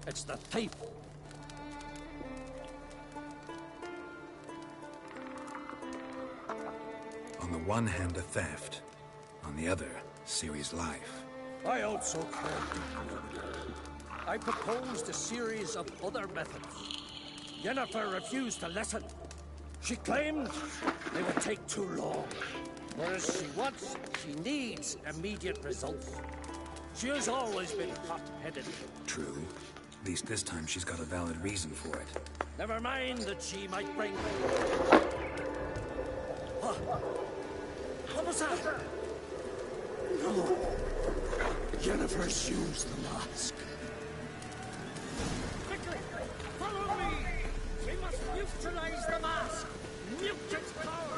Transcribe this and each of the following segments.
It's the thief. On the one hand, a theft. On the other, Ciri's life. I also care. I proposed a series of other methods. Yennefer refused to listen. She claimed they would take too long. Whereas she needs immediate results. She has always been hot-headed. True. At least this time she's got a valid reason for it. Never mind that she might bring... What was that? No. Yennefer's used the mask. Quickly! Follow me! We must neutralize the mask! Mute its power!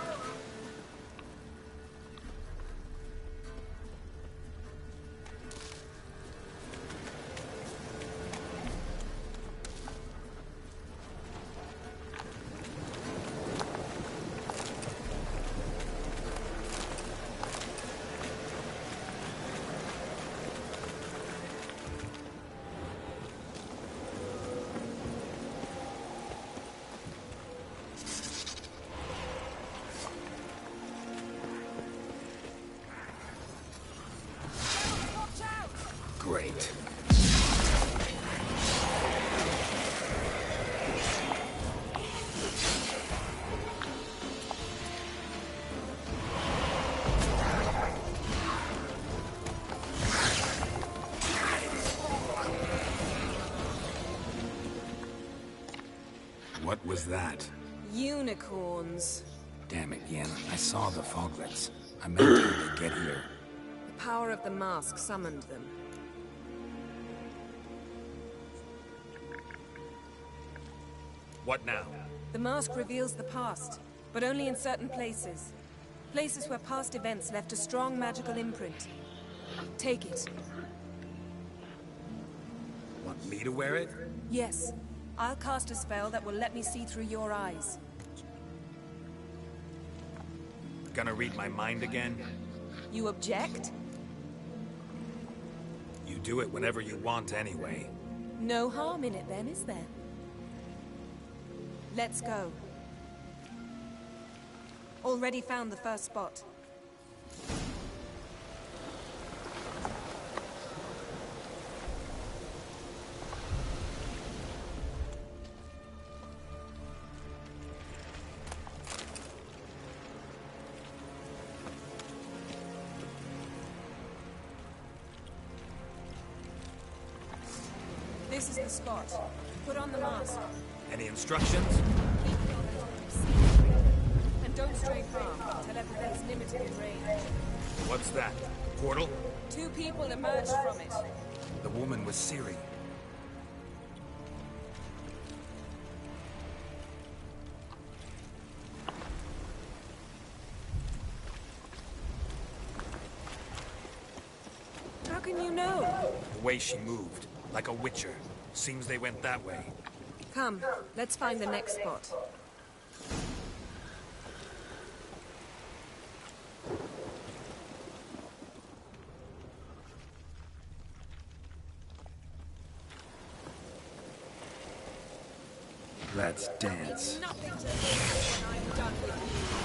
Great. What was that? Unicorns. Damn it, Yen. I saw the foglets. I meant how they get here. The power of the mask summoned them. What now? The mask reveals the past, but only in certain places. Places where past events left a strong magical imprint. Take it. Want me to wear it? Yes. I'll cast a spell that will let me see through your eyes. Gonna read my mind again? You object? You do it whenever you want anyway. No harm in it then, is there? Let's go. Already found the first spot. This is the spot. Put on the mask. Any instructions? And don't stray far. Telepathy's limited in range. What's that? Portal? 2 people emerged from it. The woman was Ciri. How can you know? The way she moved, like a witcher. Seems they went that way. Come, let's find the next spot. Let's dance. Nothing to this when I'm done with you.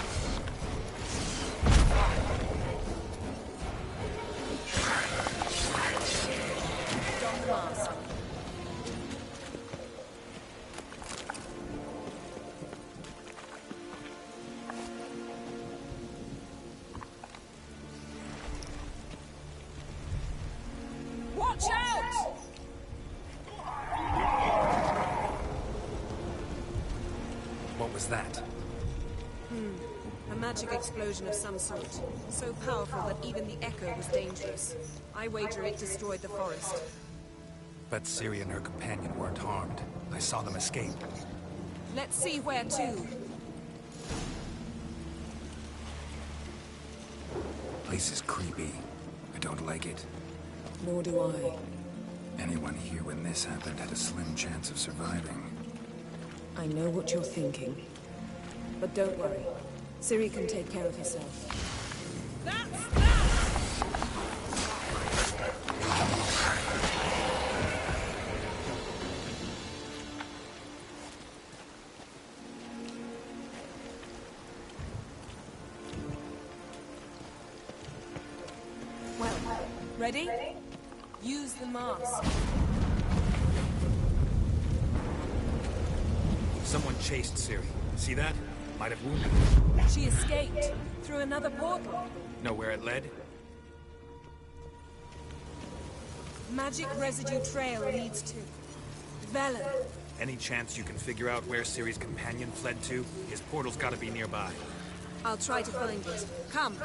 Don the mask. Watch out! What was that? A magic explosion of some sort. So powerful that even the echo was dangerous. I wager it destroyed the forest. But Ciri and her companion weren't harmed. I saw them escape. Let's see where to. Place is creepy. I don't like it. Nor do I. Anyone here when this happened had a slim chance of surviving. I know what you're thinking. But don't worry. Ciri can take care of herself. That's that! Ready? Use the mask. Someone chased Ciri. See that? Might have wounded her. She escaped through another portal. Know where it led? Magic residue trail leads to Velen. Any chance you can figure out where Ciri's companion fled to? His portal's gotta be nearby. I'll try to find it. Come.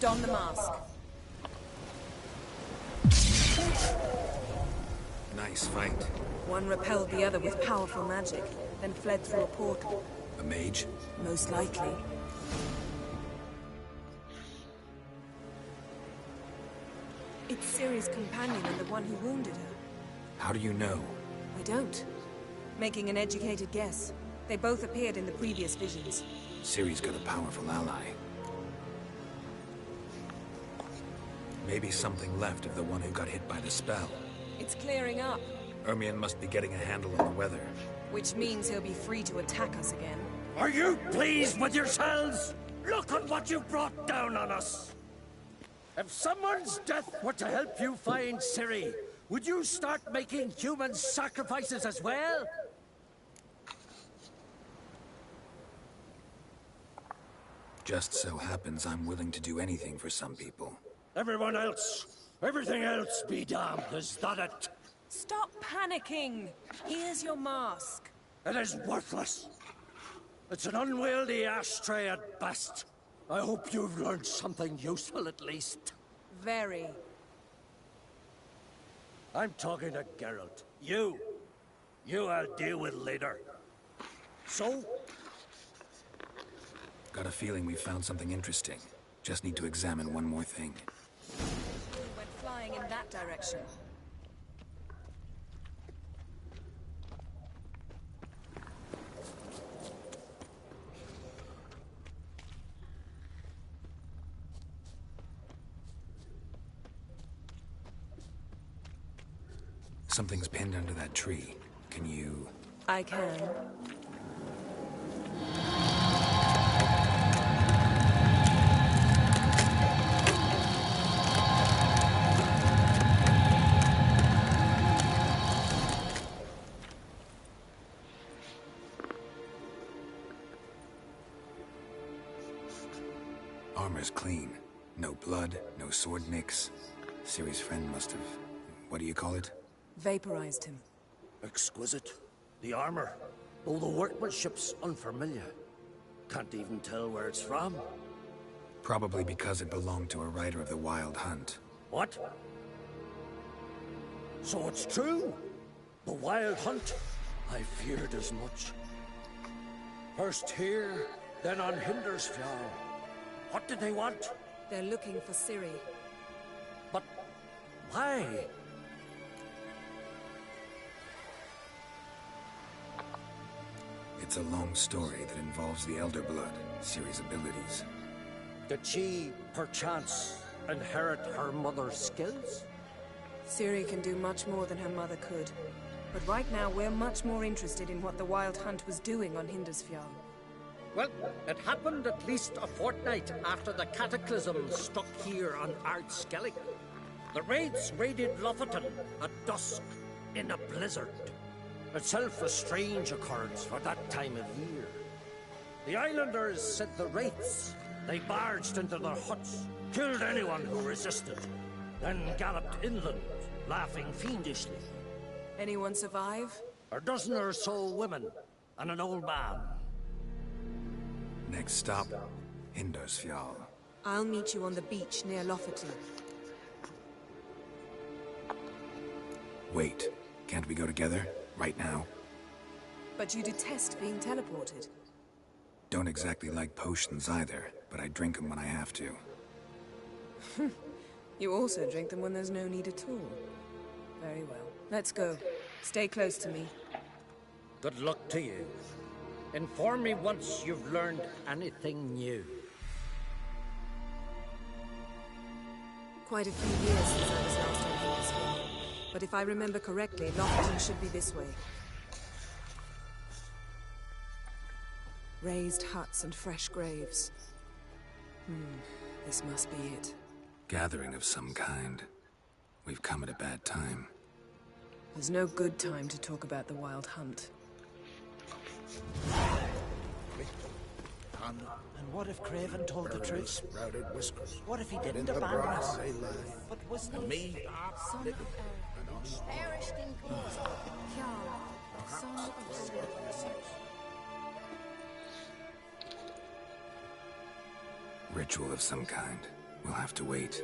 Don the mask. Nice fight. One repelled the other with powerful magic, then fled through a portal. A mage? Most likely. It's Ciri's companion and the one who wounded her. How do you know? I don't. Making an educated guess. They both appeared in the previous visions. Ciri's got a powerful ally. Maybe something left of the one who got hit by the spell. It's clearing up. Ermion must be getting a handle on the weather. Which means he'll be free to attack us again. Are you pleased with yourselves? Look at what you brought down on us! If someone's death were to help you find Ciri, would you start making human sacrifices as well? Just so happens I'm willing to do anything for some people. Everyone else, everything else be damned, is that it? Stop panicking! Here's your mask. It is worthless. It's an unwieldy ashtray at best. I hope you've learned something useful at least. Very. I'm talking to Geralt. You I'll deal with later. So? Got a feeling we found something interesting. Just need to examine one more thing. Went flying in that direction. Something's pinned under that tree. Can you... I can. Armor's clean. No blood, no sword nicks. Ciri's friend must have... what do you call it? Vaporized him. Exquisite. The armor, though the workmanship's unfamiliar. Can't even tell where it's from. Probably because it belonged to a rider of the Wild Hunt. What? So it's true? The Wild Hunt? I feared as much. First here, then on Hindersfjall. What did they want? They're looking for Ciri. But why? It's a long story that involves the Elder Blood, Ciri's abilities. Did she, perchance, inherit her mother's skills? Ciri can do much more than her mother could. But right now, we're much more interested in what the Wild Hunt was doing on Hindersfjall. Well, it happened at least a fortnight after the cataclysm struck here on Ardskellig. The raids raided Lofoten at dusk in a blizzard. Itself a strange occurrence for that time of year. The islanders said the wraiths. They barged into their huts, killed anyone who resisted, then galloped inland, laughing fiendishly. Anyone survive? A dozen or so women, and an old man. Next stop, Hindersfjall. I'll meet you on the beach near Lofoten. Wait, can't we go together? Right now? But you detest being teleported. Don't exactly like potions either, but I drink them when I have to. You also drink them when there's no need at all. Very well. Let's go. Stay close to me. Good luck to you. Inform me once you've learned anything new. Quite a few years since I was last on this way. But if I remember correctly, Lockton should be this way. Raised huts and fresh graves. This must be it. Gathering of some kind. We've come at a bad time. There's no good time to talk about the Wild Hunt. And what if Craven told the truth? Sprouted whiskers. What if he didn't abandon us? But was And me, Son of Eric, perished in Greece. Kiara, son of Sir. Ritual of some kind. We'll have to wait.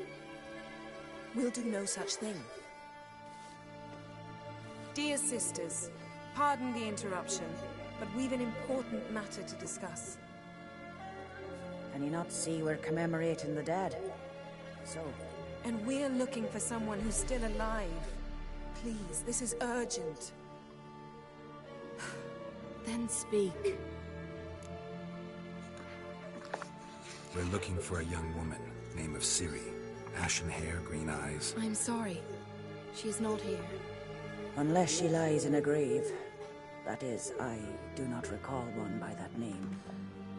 We'll do no such thing. Dear sisters, pardon the interruption, but we've an important matter to discuss. Can you not see we're commemorating the dead? So, And we're looking for someone who's still alive. Please, this is urgent. Then speak. We're looking for a young woman, name of Ciri. Ashen hair, green eyes. I'm sorry. She's not here. unless she lies in a grave. That is, I do not recall one by that name.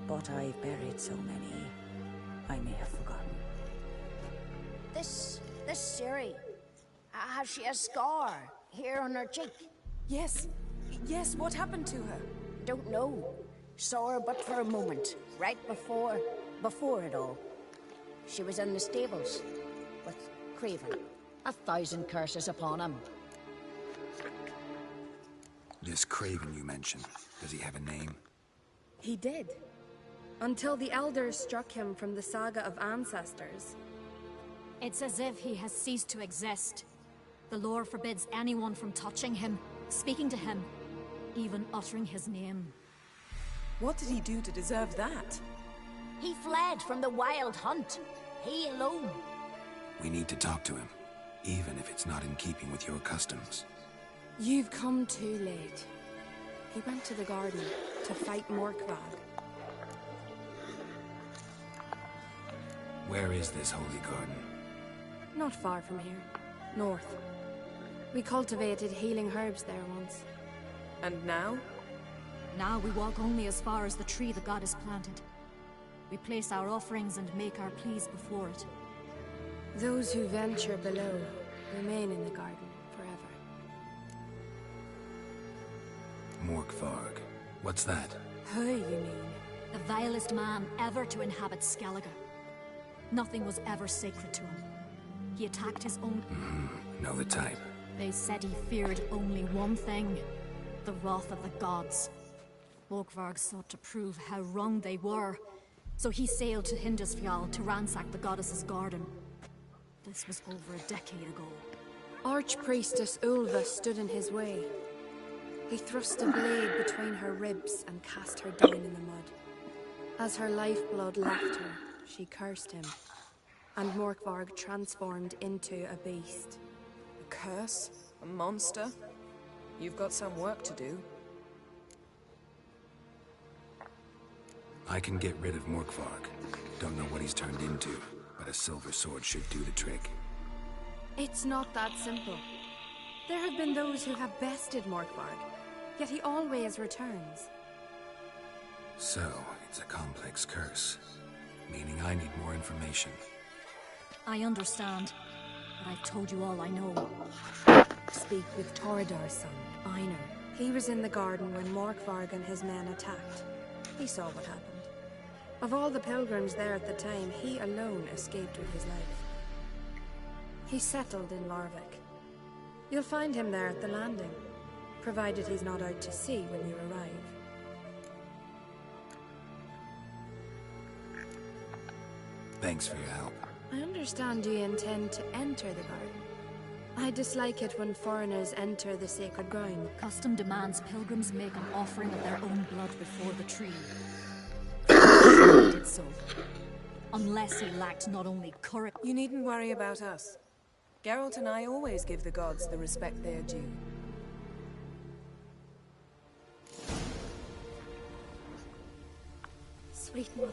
But I've buried so many, I may have forgotten. This Ciri, has she a scar here on her cheek? Yes. Yes, what happened to her? Don't know. Saw her but for a moment, right before it all. She was in the stables with Craven. 1,000 curses upon him. This Craven you mentioned, does he have a name? He did. Until the Elders struck him from the Saga of Ancestors. It's as if he has ceased to exist. The lore forbids anyone from touching him, speaking to him, even uttering his name. What did he do to deserve that? He fled from the Wild Hunt. He alone. We need to talk to him, even if it's not in keeping with your customs. You've come too late. He went to the garden to fight Morkvag. Where is this holy garden? Not far from here. North. We cultivated healing herbs there once. And now? Now we walk only as far as the tree the goddess planted. We place our offerings and make our pleas before it. Those who venture below remain in the garden forever. Morkvarg. What's that? Who, you mean? The vilest man ever to inhabit Skellige. Nothing was ever sacred to him. He attacked his own... Know the type. They said he feared only one thing. The wrath of the gods. Morkvarg sought to prove how wrong they were. So he sailed to Hindisfjall to ransack the goddess's garden. This was over a decade ago. Archpriestess Ulva stood in his way. He thrust a blade between her ribs and cast her down in the mud. As her lifeblood left her, she cursed him, and Morkvarg transformed into a beast. A curse? A monster? You've got some work to do. I can get rid of Morkvarg. Don't know what he's turned into, but a silver sword should do the trick. It's not that simple. There have been those who have bested Morkvarg, yet he always returns. So, it's a complex curse, meaning I need more information. I understand, but I've told you all I know. Speak with Toradar's son, Einar. He was in the garden when Morkvarg and his men attacked. He saw what happened. Of all the pilgrims there at the time, he alone escaped with his life. He settled in Larvik. You'll find him there at the landing, provided he's not out to sea when you arrive. Thanks for your help. I understand you intend to enter the garden. I dislike it when foreigners enter the sacred ground. Custom demands pilgrims make an offering of their own blood before the tree. He did so. Unless he lacked not only courage... You needn't worry about us. Geralt and I always give the gods the respect they're due. Sweet mother.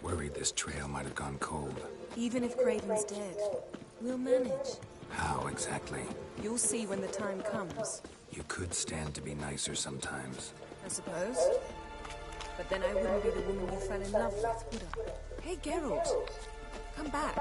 Worried this trail might have gone cold. Even if Craven's dead, we'll manage. How exactly? You'll see when the time comes. You could stand to be nicer sometimes. I suppose. But then I wouldn't be the woman you fell in love with, would I? Hey, Geralt. Come back.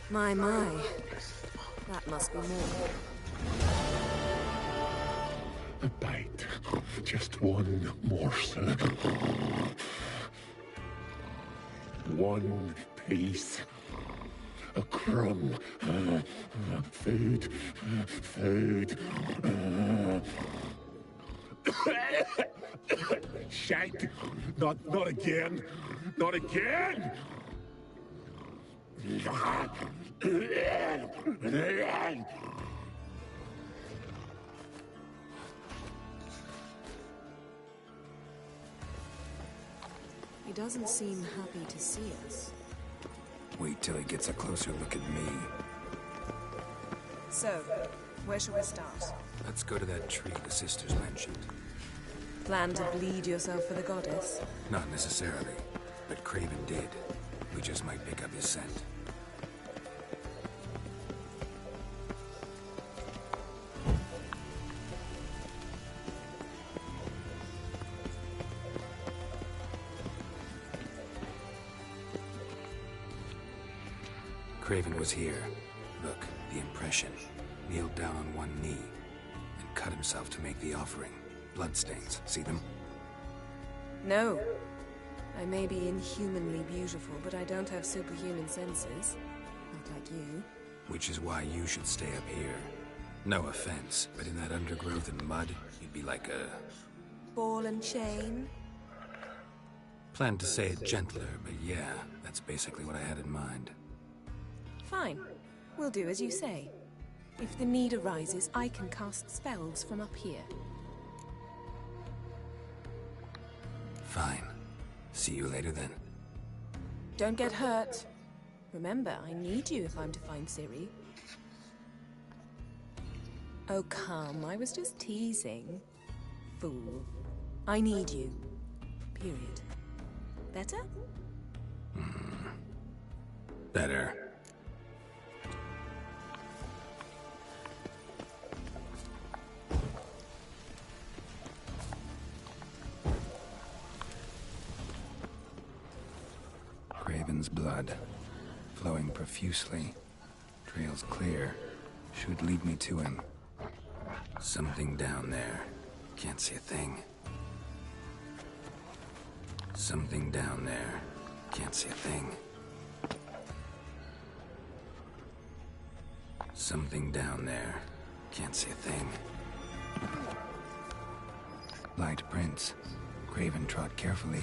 My. That must be more. A bite. Just one morsel. One piece. A crumb. Food. Food. Shite. Not again. Not again! He doesn't seem happy to see us. Wait till he gets a closer look at me. So, where shall we start? Let's go to that tree the sisters mentioned. Plan to bleed yourself for the goddess? Not necessarily, but Craven did. We just might pick up his scent. Craven was here. Look, the impression. Kneeled down on one knee and cut himself to make the offering. Bloodstains. See them? No. I may be inhumanly beautiful, but I don't have superhuman senses. Not like you. Which is why you should stay up here. No offense, but in that undergrowth and mud, you'd be like a... Ball and chain? Planned to say it gentler, but yeah, that's basically what I had in mind. Fine. We'll do as you say. If the need arises, I can cast spells from up here. Fine. See you later then. Don't get hurt. Remember, I need you if I'm to find Ciri. Oh, come. I was just teasing. Fool. I need you. Period. Better? Better. Craven's blood, flowing profusely. Trail's clear. Should lead me to him. Something down there. Can't see a thing. Something down there. Can't see a thing. Something down there. Can't see a thing. Light prints. Craven trod carefully.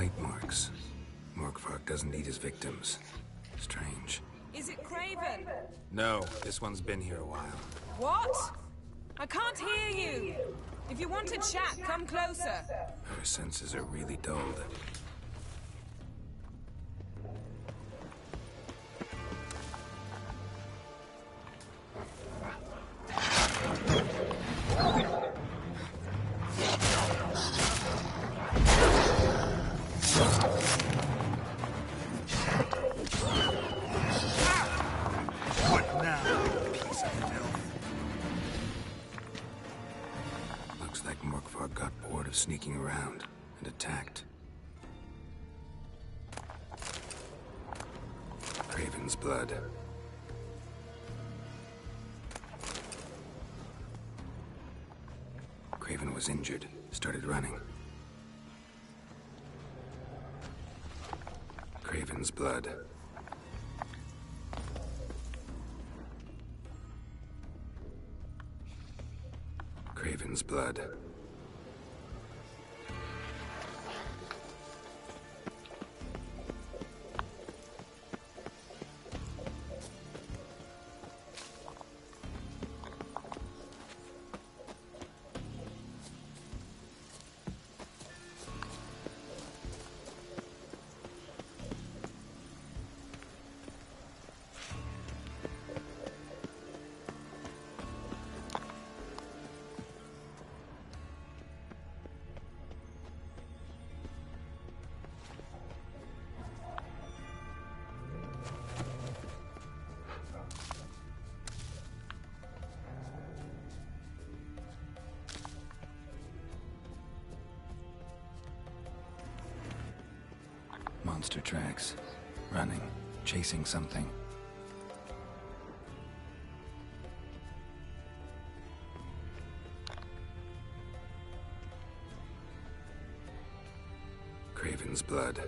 Bite marks. Morkvark doesn't eat his victims. Strange. Is it Craven? No, this one's been here a while. What? I can't hear you. If you want to chat, come closer. Her senses are really dulled. Sneaking around and attacked. Craven's blood. Craven was injured, started running. Craven's blood. Craven's blood. Monster tracks. Running. Chasing something. Craven's blood.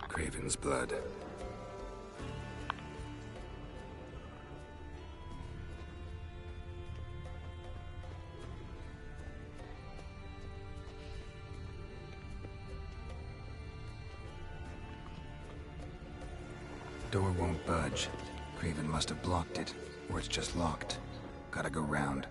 Craven's blood. Door won't budge. Craven must have blocked it, or it's just locked. Gotta go round.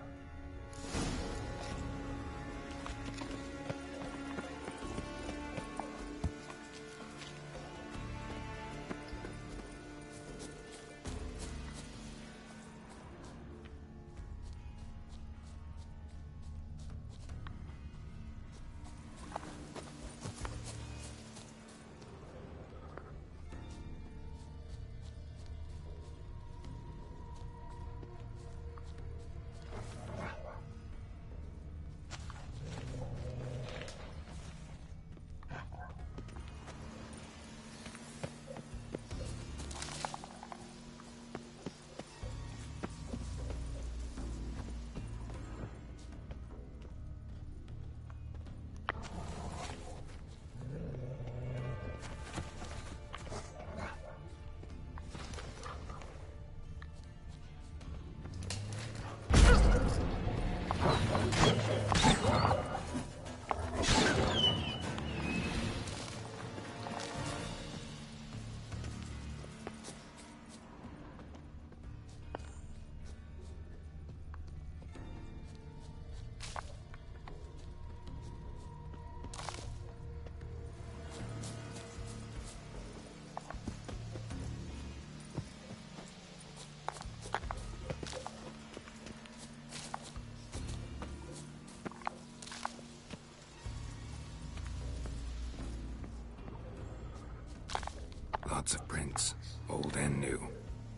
Lots of prints, old and new.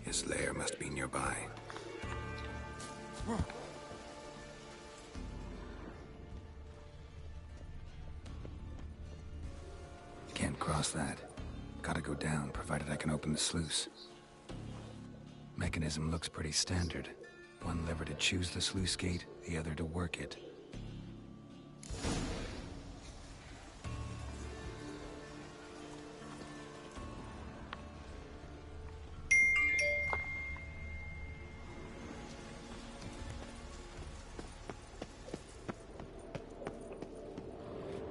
His lair must be nearby. Can't cross that. Gotta go down, provided I can open the sluice. Mechanism looks pretty standard. One lever to choose the sluice gate, the other to work it.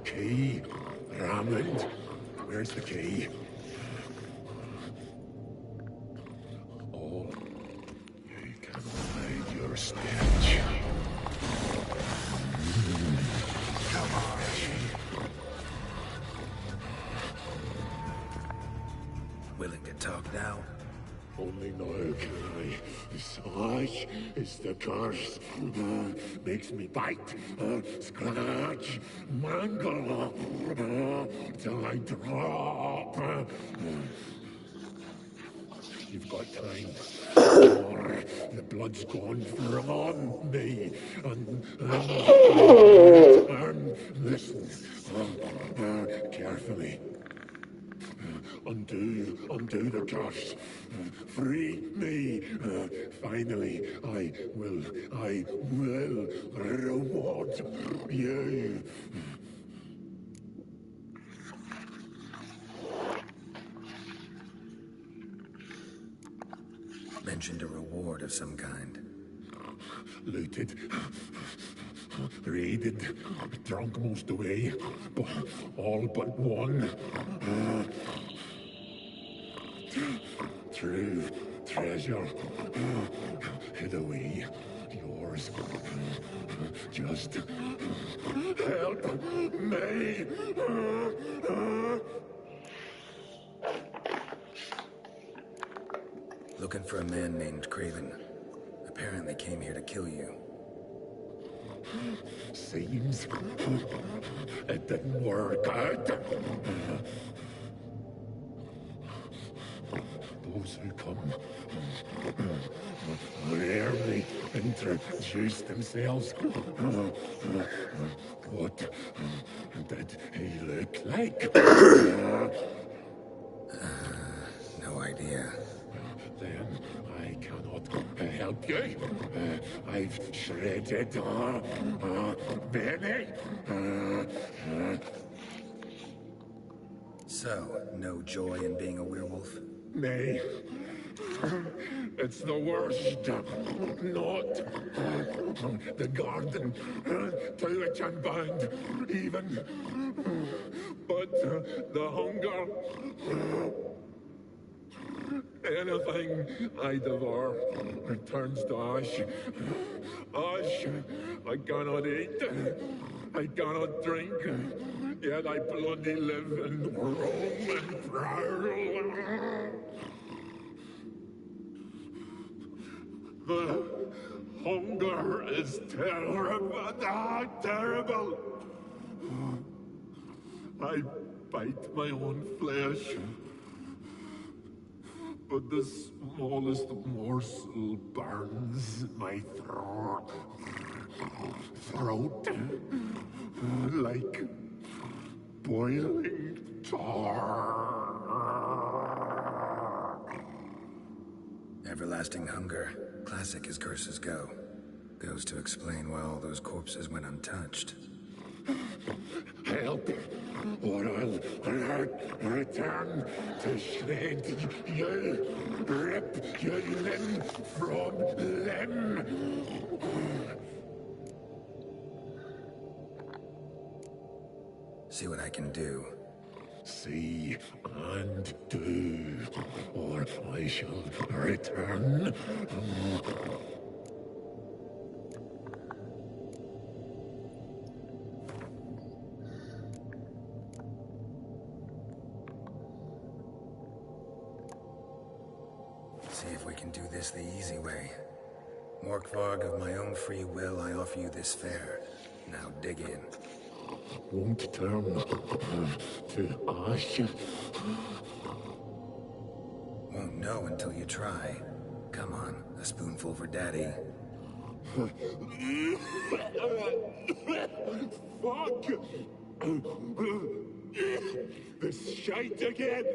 Key. Ramland. Where's the key? Oh. You can hide your stench. Come on. Willing to talk now? Only now can I. Such is the curse. Makes me bite, scratch, mangle, till I drop. You've got time. Or the blood's gone from me. And turn. Listen. Carefully. Undo the curse. Free me. Finally, I will reward you. Mentioned a reward of some kind. Looted. Raided. Drunk most away. All but one. True treasure. Hid away. Yours. Just help me. Looking for a man named Craven. Apparently came here to kill you. Seems it didn't work out. Those who come rarely introduce themselves. What did he look like? No idea. Then I cannot help you. I've shredded many. So, no joy in being a werewolf? Nay. It's the worst. Not the garden to which I'm bound, even. But the hunger. Anything I devour turns to ash. Ash I cannot eat. I cannot drink. Yet I bloody live and roam and prowl. The hunger is terrible. Terrible. I bite my own flesh. But the smallest morsel burns my throat. Like boiling tar. Everlasting hunger. Classic as curses go. Goes to explain why all those corpses went untouched. Help, or I'll return to shred you, rip you limb from limb. See what I can do. See and do, or I shall return. See if we can do this the easy way. Morkvarg, of my own free will, I offer you this fare. Now dig in. Won't turn to ash. Won't know until you try. Come on, a spoonful for Daddy. Fuck! This shite again!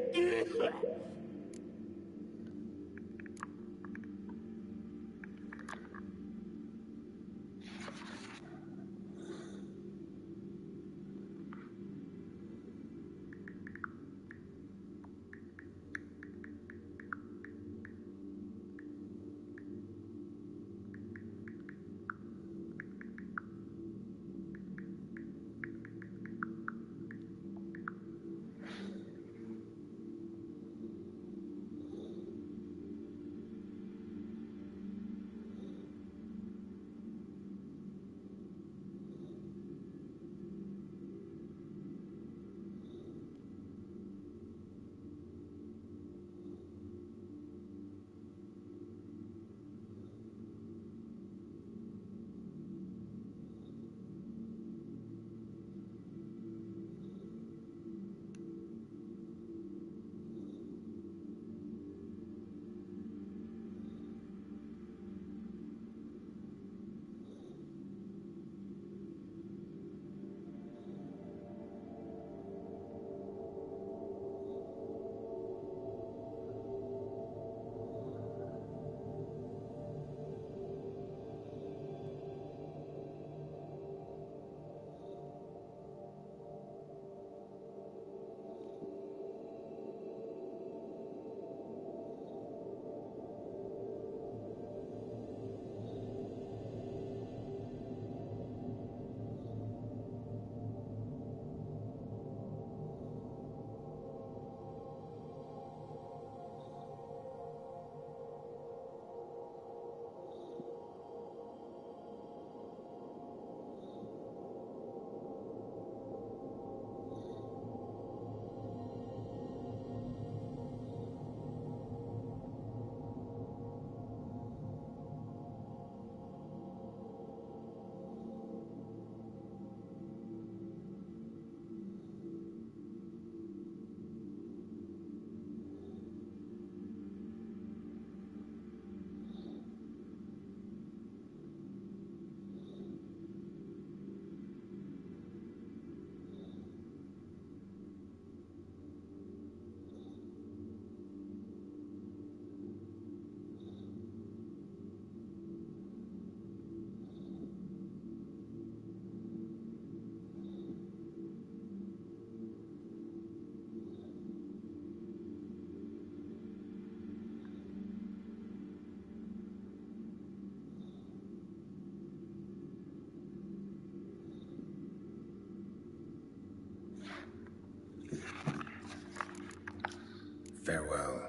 Farewell.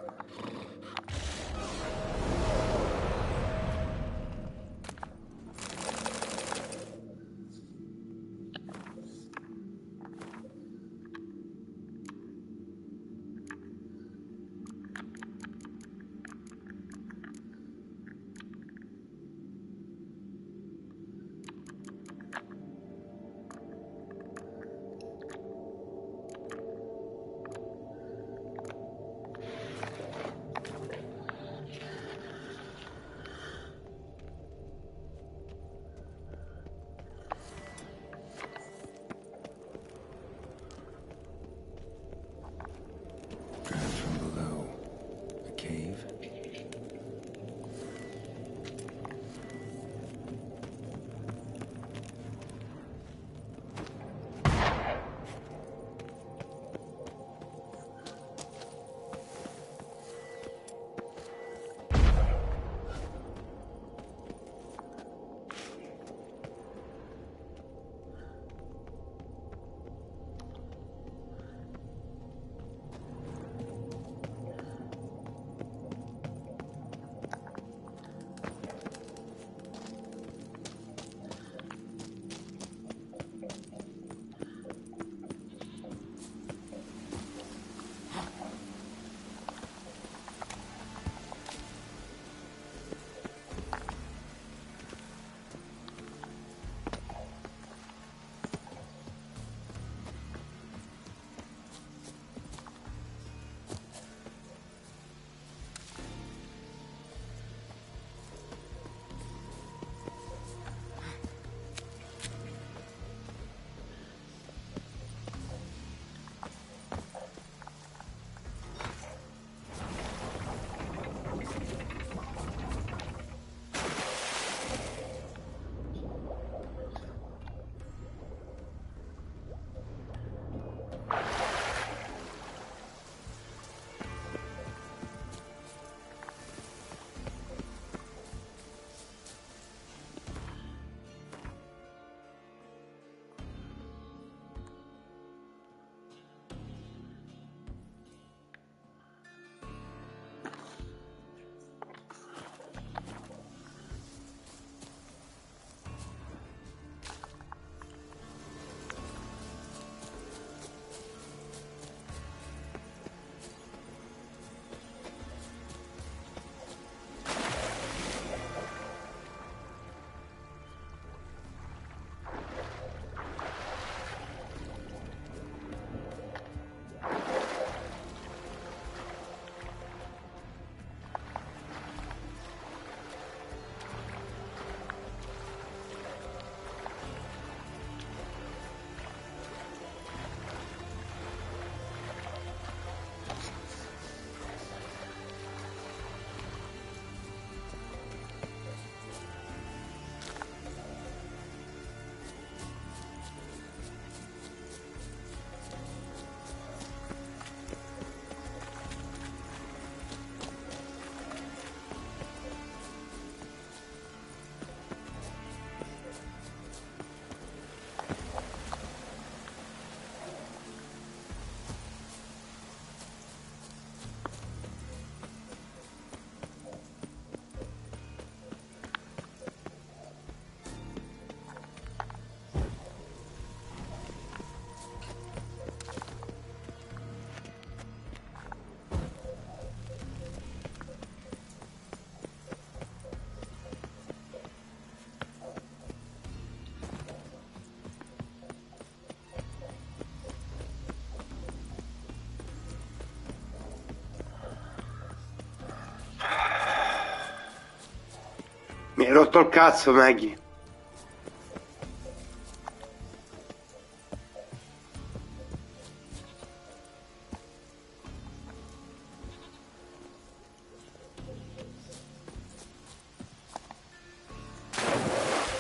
Mi hai rotto il cazzo, Maggie.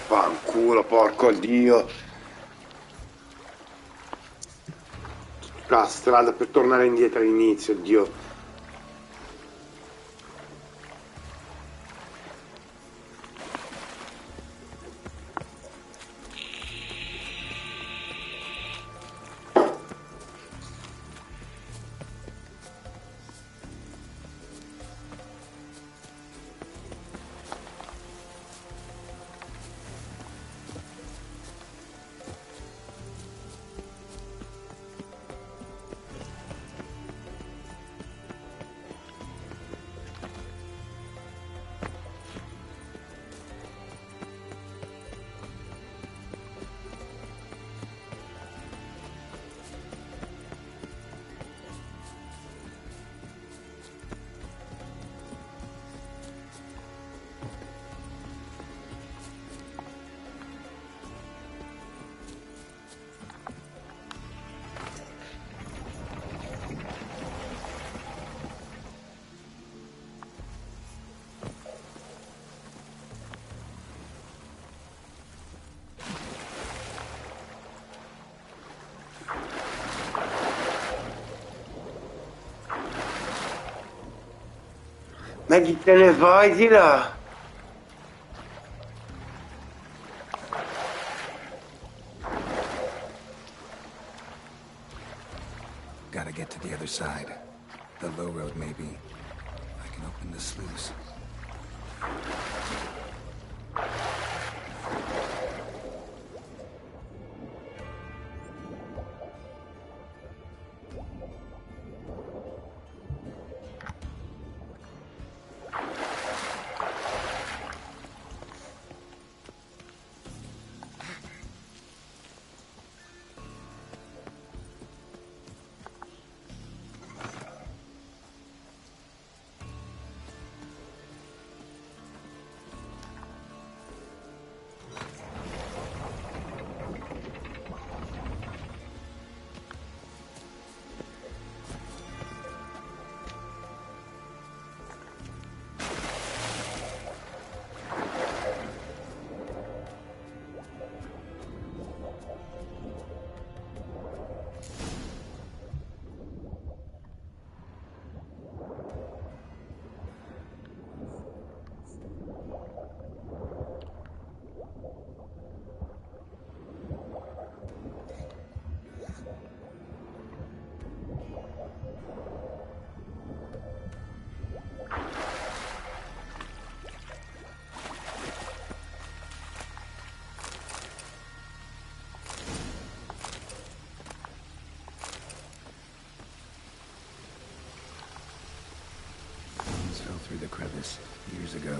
Fanculo, porco Dio. La strada per tornare indietro all'inizio, Dio. Ma chi te ne vai di là? Gotta get to the other side. The low road, maybe. I can open the sluice. Fell through the crevice years ago.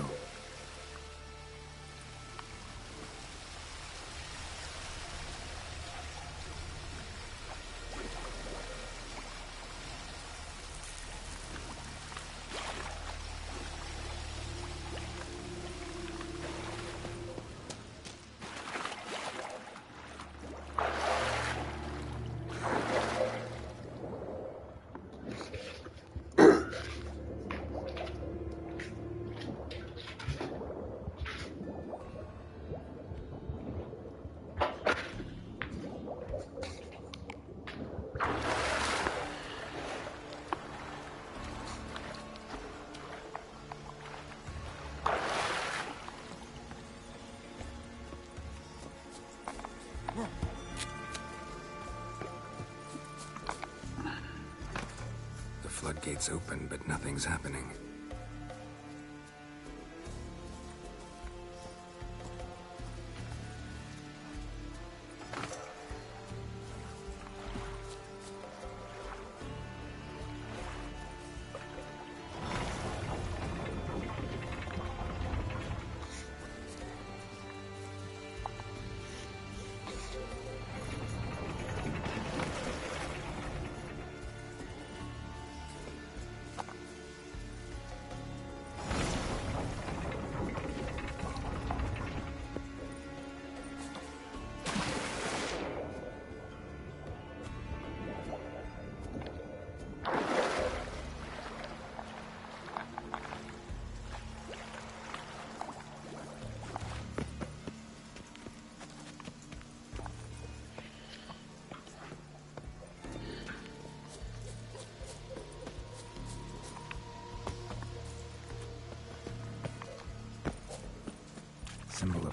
The floodgates open, but nothing's happening.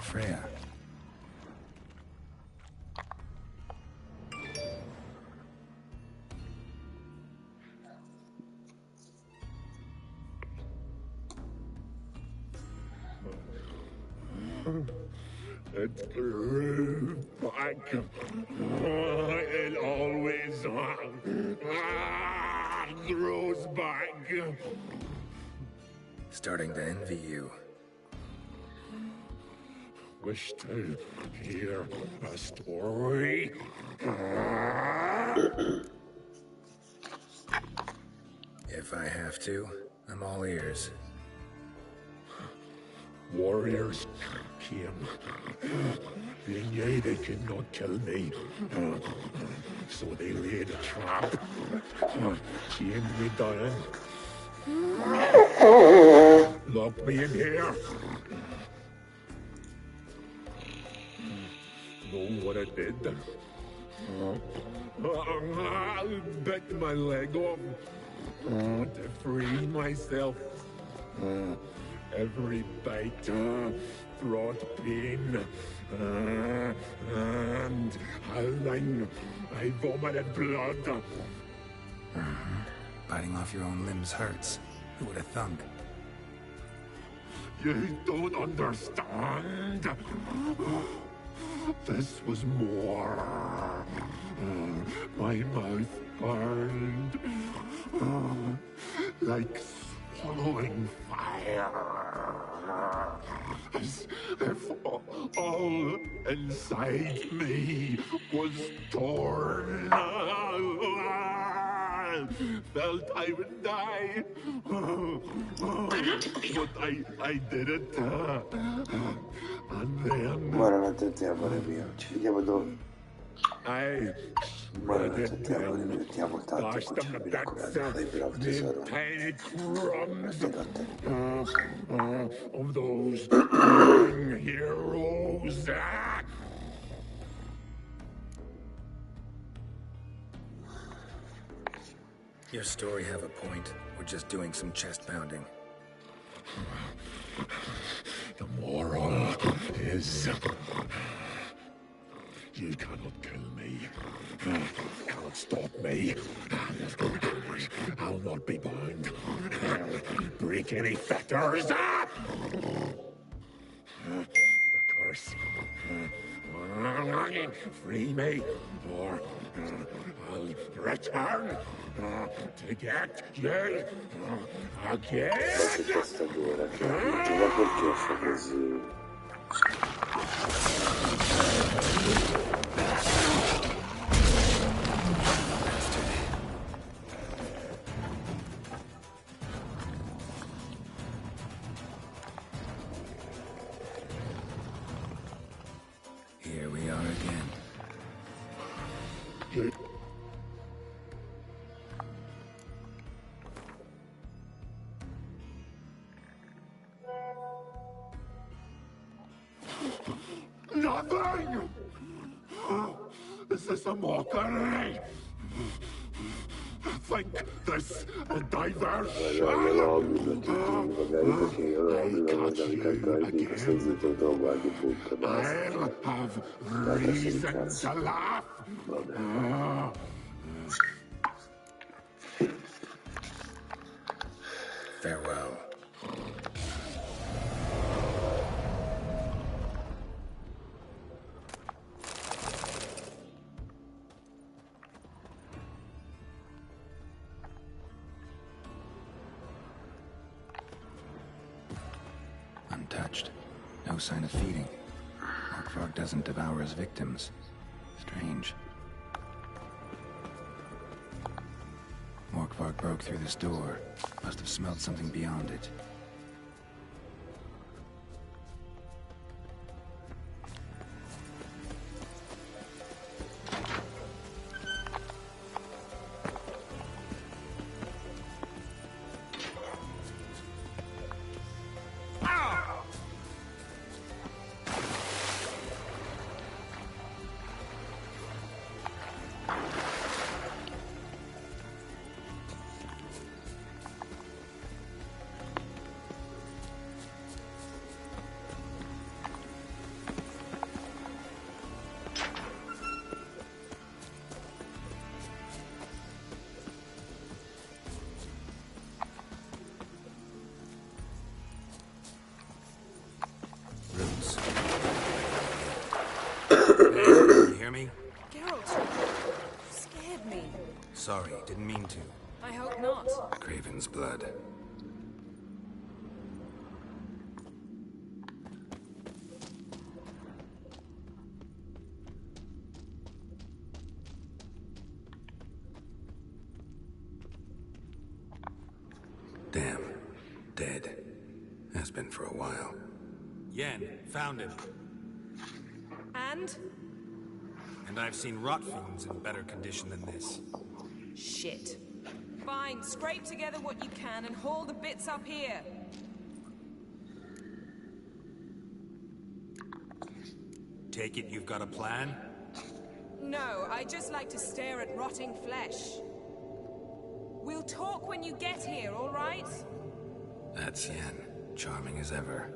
Freya. It grew back. It always grows back. Starting to envy you. Wish to hear a story. If I have to, I'm all ears. Warriors came. They knew they could not kill me. So they laid a trap. Chained me down. Locked me in here. Know what I did? I bit my leg off to free myself. Every bite brought pain, and howling, I vomited blood. Biting off your own limbs hurts. Who would have thunk? You don't understand. This was more. My mouth burned like swallowing fire. As if all inside me was torn. Felt I would die. But I did it. And then Buonanotte a te, amore mio. Ci vediamo dopo. Buonanotte a te, amore mio. Ti amo tanto. Dai però, tesoro. Tiny crumbs of those heroes. Your story have a point. We're just doing some chest pounding. The moral is you cannot kill me. Cannot stop me. I'll not be bound. Break any fetters. The curse. Free me, or I'll return to get you again. Questa dura, ma perché fa così? Here we are again. Nothing! Is this a mockery? Think this a diversion? I'll have reason to laugh. Farewell. Untouched. No sign of feeding. Morkvarg doesn't devour his victims. Strange. Morkvarg broke through this door. Must have smelled something beyond it. hear me? Geralt, you scared me. Sorry, didn't mean to. I hope not. Craven's blood. Damn. Dead. Has been for a while. Yen, found him. And? And I've seen rot fiends in better condition than this. Shit. Fine, scrape together what you can and haul the bits up here. Take it you've got a plan? No, I just like to stare at rotting flesh. We'll talk when you get here, all right? That's Yen. Charming as ever.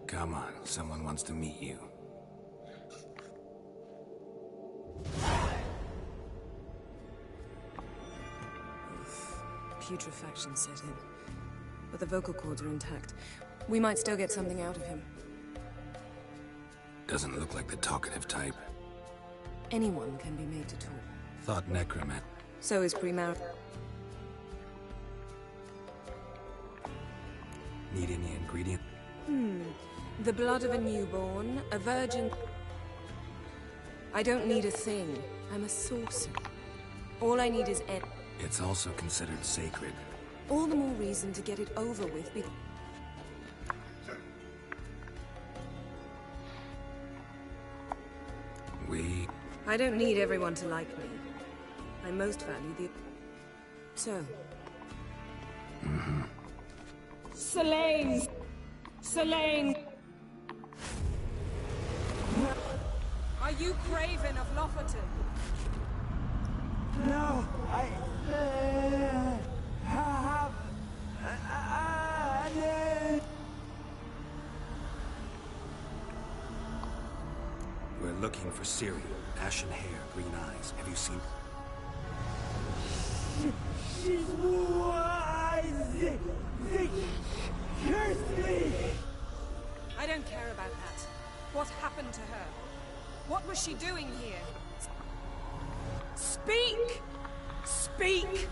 Come on, someone wants to meet you. Putrefaction set in. But the vocal cords are intact. We might still get something out of him. Doesn't look like the talkative type. Anyone can be made to talk. Thought necromat. So is premarital. Need any ingredient? The blood of a newborn, a virgin... I don't need a thing. I'm a sorcerer. All I need is It's also considered sacred. all the more reason to get it over with I don't need everyone to like me. I most value the... So... Selene! Selene! Are you Craven of Lofoten? No, I have... We're looking for Ciri. Ashen hair, green eyes. Have you seen... She's wise! Curse me! I don't care about that. What happened to her? What was she doing here? Speak! Speak!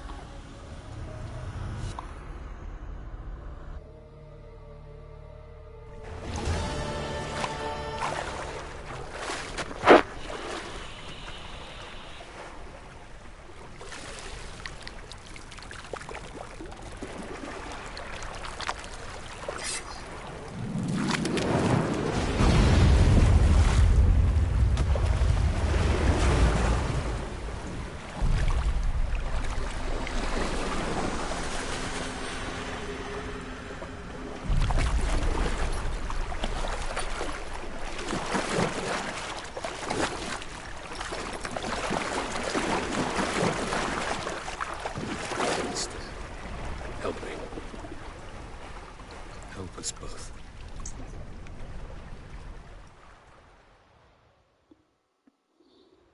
Help me. Help us both.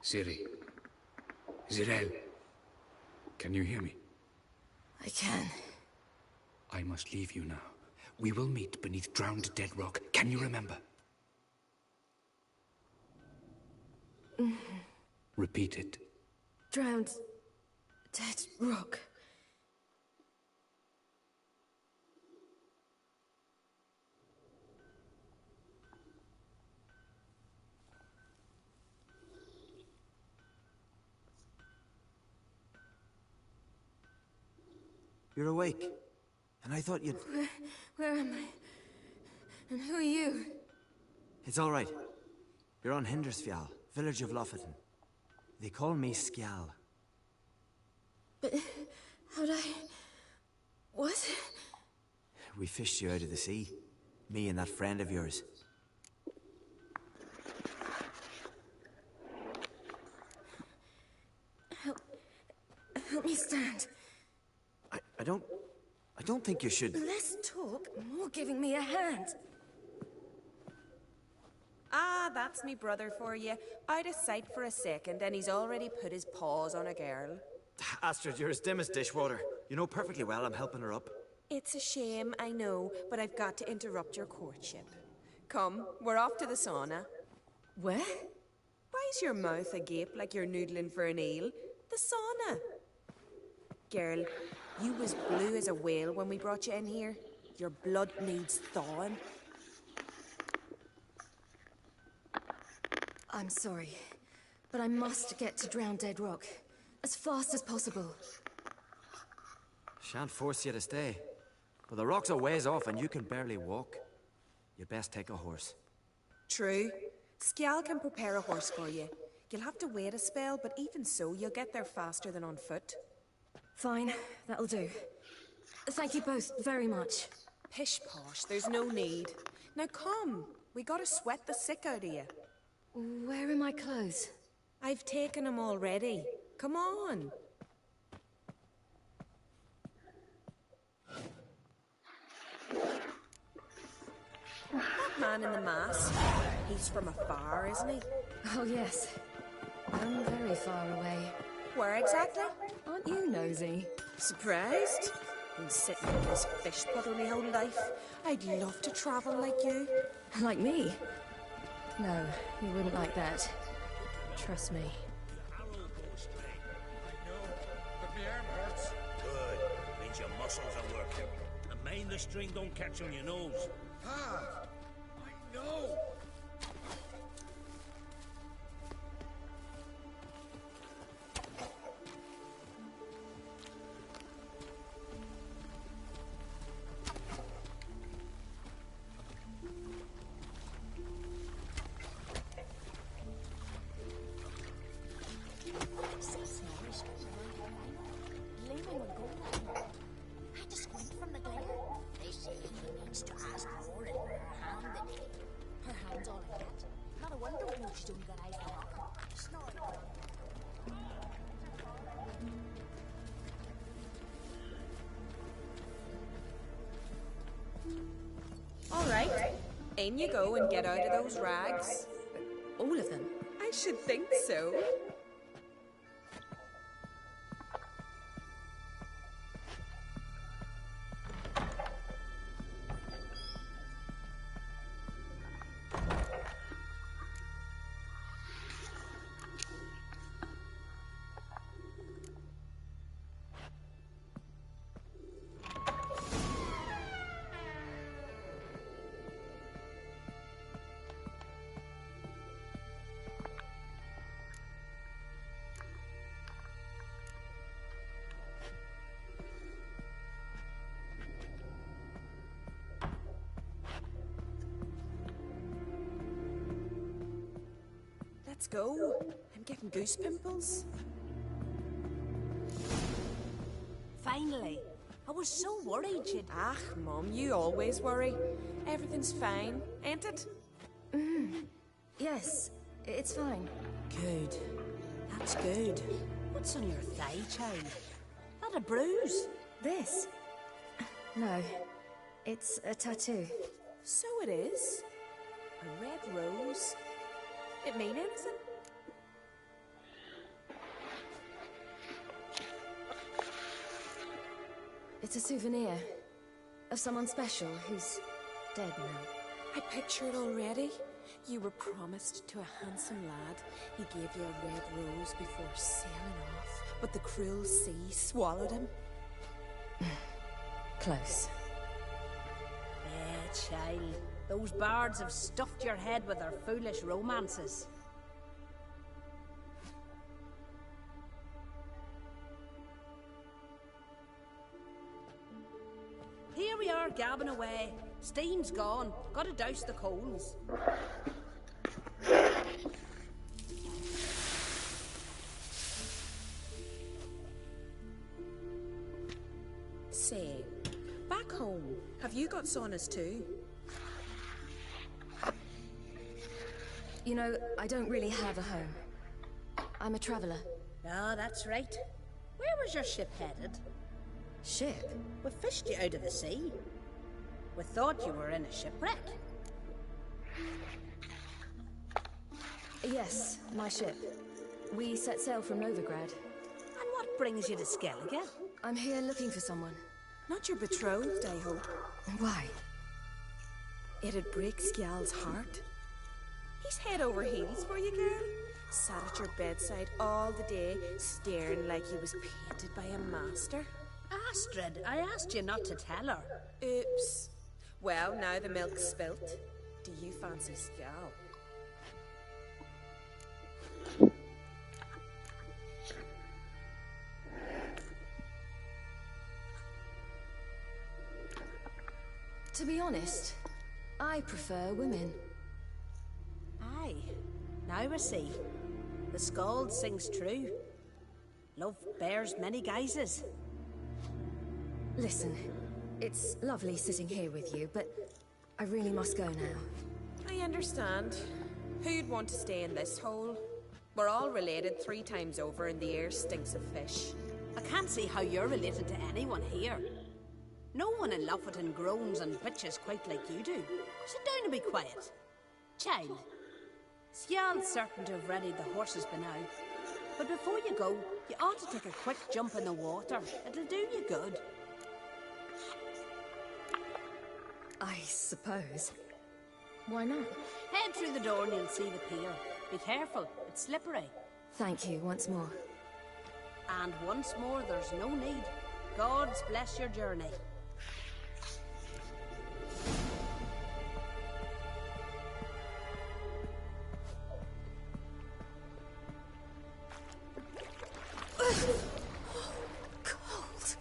Ciri. Zirel. Can you hear me? I can. I must leave you now. We will meet beneath drowned dead rock. Can you remember? Repeat it. Drowned. Dead rock. You're awake. And I thought you'd... Where am I? And who are you? It's all right. You're on Hindersfjall, village of Lofoten. They call me Skjal. But how'd I... What? We fished you out of the sea. Me and that friend of yours. Help me stand. I don't think you should... Less talk, more giving me a hand. Ah, that's me brother for you. I'd a sight for a second, and he's already put his paws on a girl. Astrid, you're as dim as dishwater. You know perfectly well I'm helping her up. It's a shame, I know, but I've got to interrupt your courtship. Come, we're off to the sauna. Where? Why's your mouth agape like you're noodling for an eel? The sauna. Girl, you was blue as a whale when we brought you in here. Your blood needs thawing. I'm sorry, but I must get to Drowned Dead Rock as fast as possible. Shan't force you to stay. But the rock's a ways off and you can barely walk. You'd best take a horse. True. Skjal can prepare a horse for you. You'll have to wait a spell, but even so, you'll get there faster than on foot. Fine, that'll do. Thank you both very much. Pish-posh, there's no need. Now come, we gotta sweat the sick out of you. Where are my clothes? I've taken them already. Come on. That man in the mask, he's from afar, isn't he? Oh, yes. I'm very far away. Where exactly? Aren't you nosy? Surprised? Been sitting in this fish pot all my whole life. I'd love to travel like you. Like me? No, you wouldn't like that. Trust me. But my arm hurts. Good. Means your muscles are working. And mind the string don't catch on your nose. Ah, I know. All right, in you go and get out of those rags. All of them? I should think so. Let's go. I'm getting goose pimples. Finally. I was so worried you'd... Ah, Mum, you always worry. Everything's fine, ain't it? Yes, it's fine. Good. That's good. What's on your thigh, child? Not a bruise? This? No, it's a tattoo. So it is. A red rose. It mean anything? It's a souvenir of someone special who's dead now. I picture it already. You were promised to a handsome lad. He gave you a red rose before sailing off, but the cruel sea swallowed him. Close. Child. Those bards have stuffed your head with their foolish romances. Here we are, gabbing away. Steam's gone. Gotta douse the coals. Say, back home, have you got saunas too? You know, I don't really have a home. I'm a traveler. Ah, that's right. Where was your ship headed? Ship? We fished you out of the sea. We thought you were in a shipwreck. Yes, my ship. We set sail from Novigrad. And what brings you to Skellige? I'm here looking for someone. Not your betrothed, I hope. Why? It'd break Skjal's heart. He's head over heels for you, girl. Sat at your bedside all the day, staring like he was painted by a master. Astrid, I asked you not to tell her. Oops. Well, now the milk's spilt. Do you fancy Skjal? To be honest, I prefer women. Aye, now I see. The Skald sings true. Love bears many guises. Listen, it's lovely sitting here with you, but I really must go now. I understand. Who'd want to stay in this hole? We're all related 3 times over and the air stinks of fish. I can't see how you're related to anyone here. No one in Lofoten groans and bitches quite like you do. Sit down and be quiet. Child, Skjal's certain to have readied the horses by now. But before you go, you ought to take a quick jump in the water. It'll do you good. I suppose. Why not? Head through the door and you'll see the pier. Be careful, it's slippery. Thank you once more. And once more, there's no need. Gods bless your journey. Cold.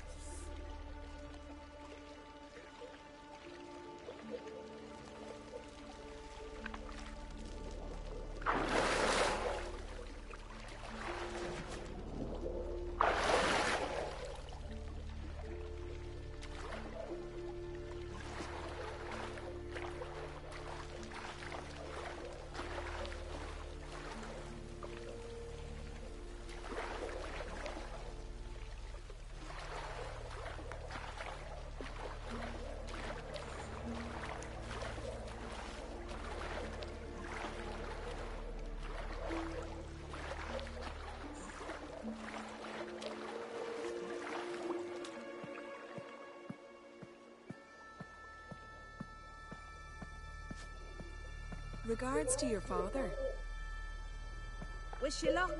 Regards to your father. Wish you luck.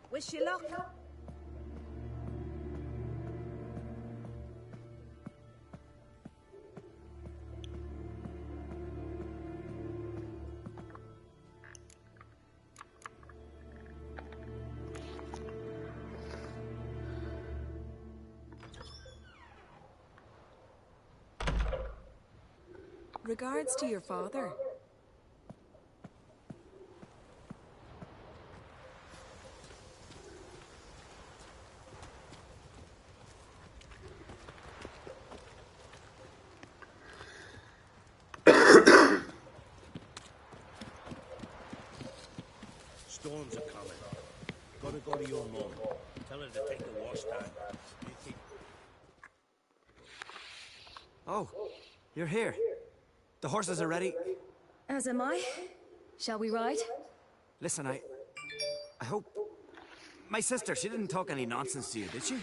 Wish you luck. Regards to your father. Storms are coming. Gotta go to your mom. Tell her to take the wash time. Oh, you're here. The horses are ready. As am I. Shall we ride? Listen, I hope... My sister, she didn't talk any nonsense to you, did she?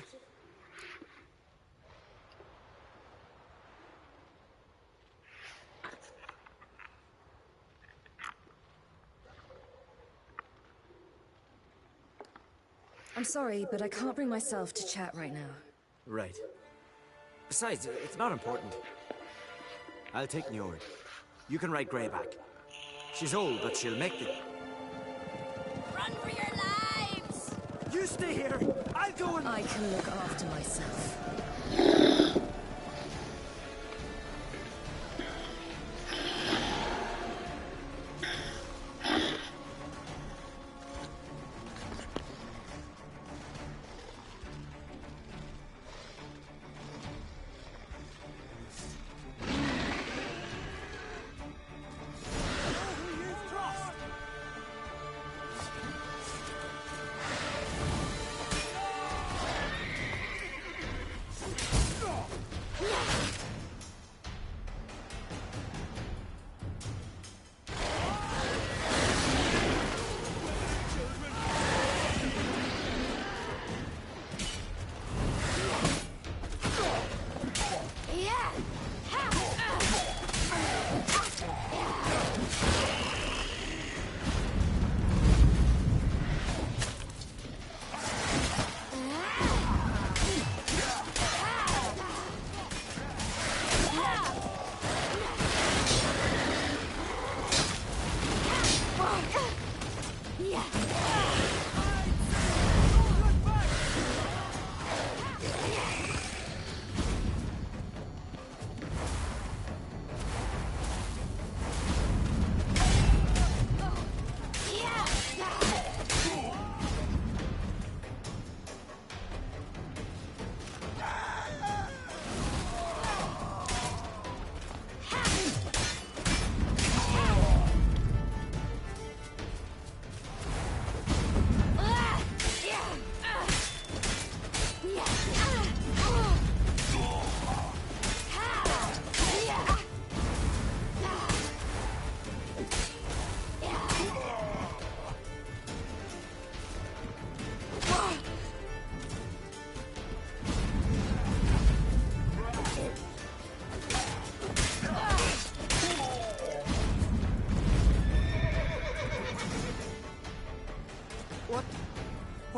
I'm sorry, but I can't bring myself to chat right now. Right. Besides, it's not important. I'll take Njord. You can ride Greyback. She's old, but she'll make the... Run for your lives! You stay here! I'll go and... I can look after myself.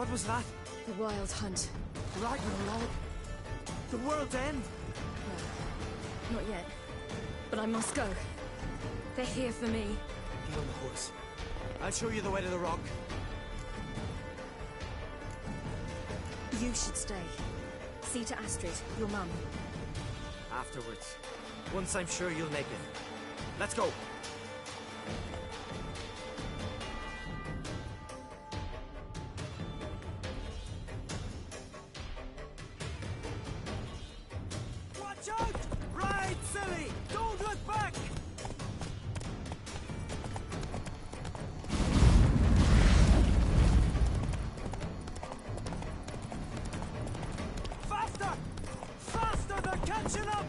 What was that? The Wild Hunt. Ragnarok? The world's end? No, not yet. But I must go. They're here for me. Get on the horse. I'll show you the way to the rock. You should stay. See to Astrid, your mum. Afterwards. Once I'm sure you'll make it. Let's go. Watch out! Ride, silly! Don't look back! Faster! Faster! They're catching up!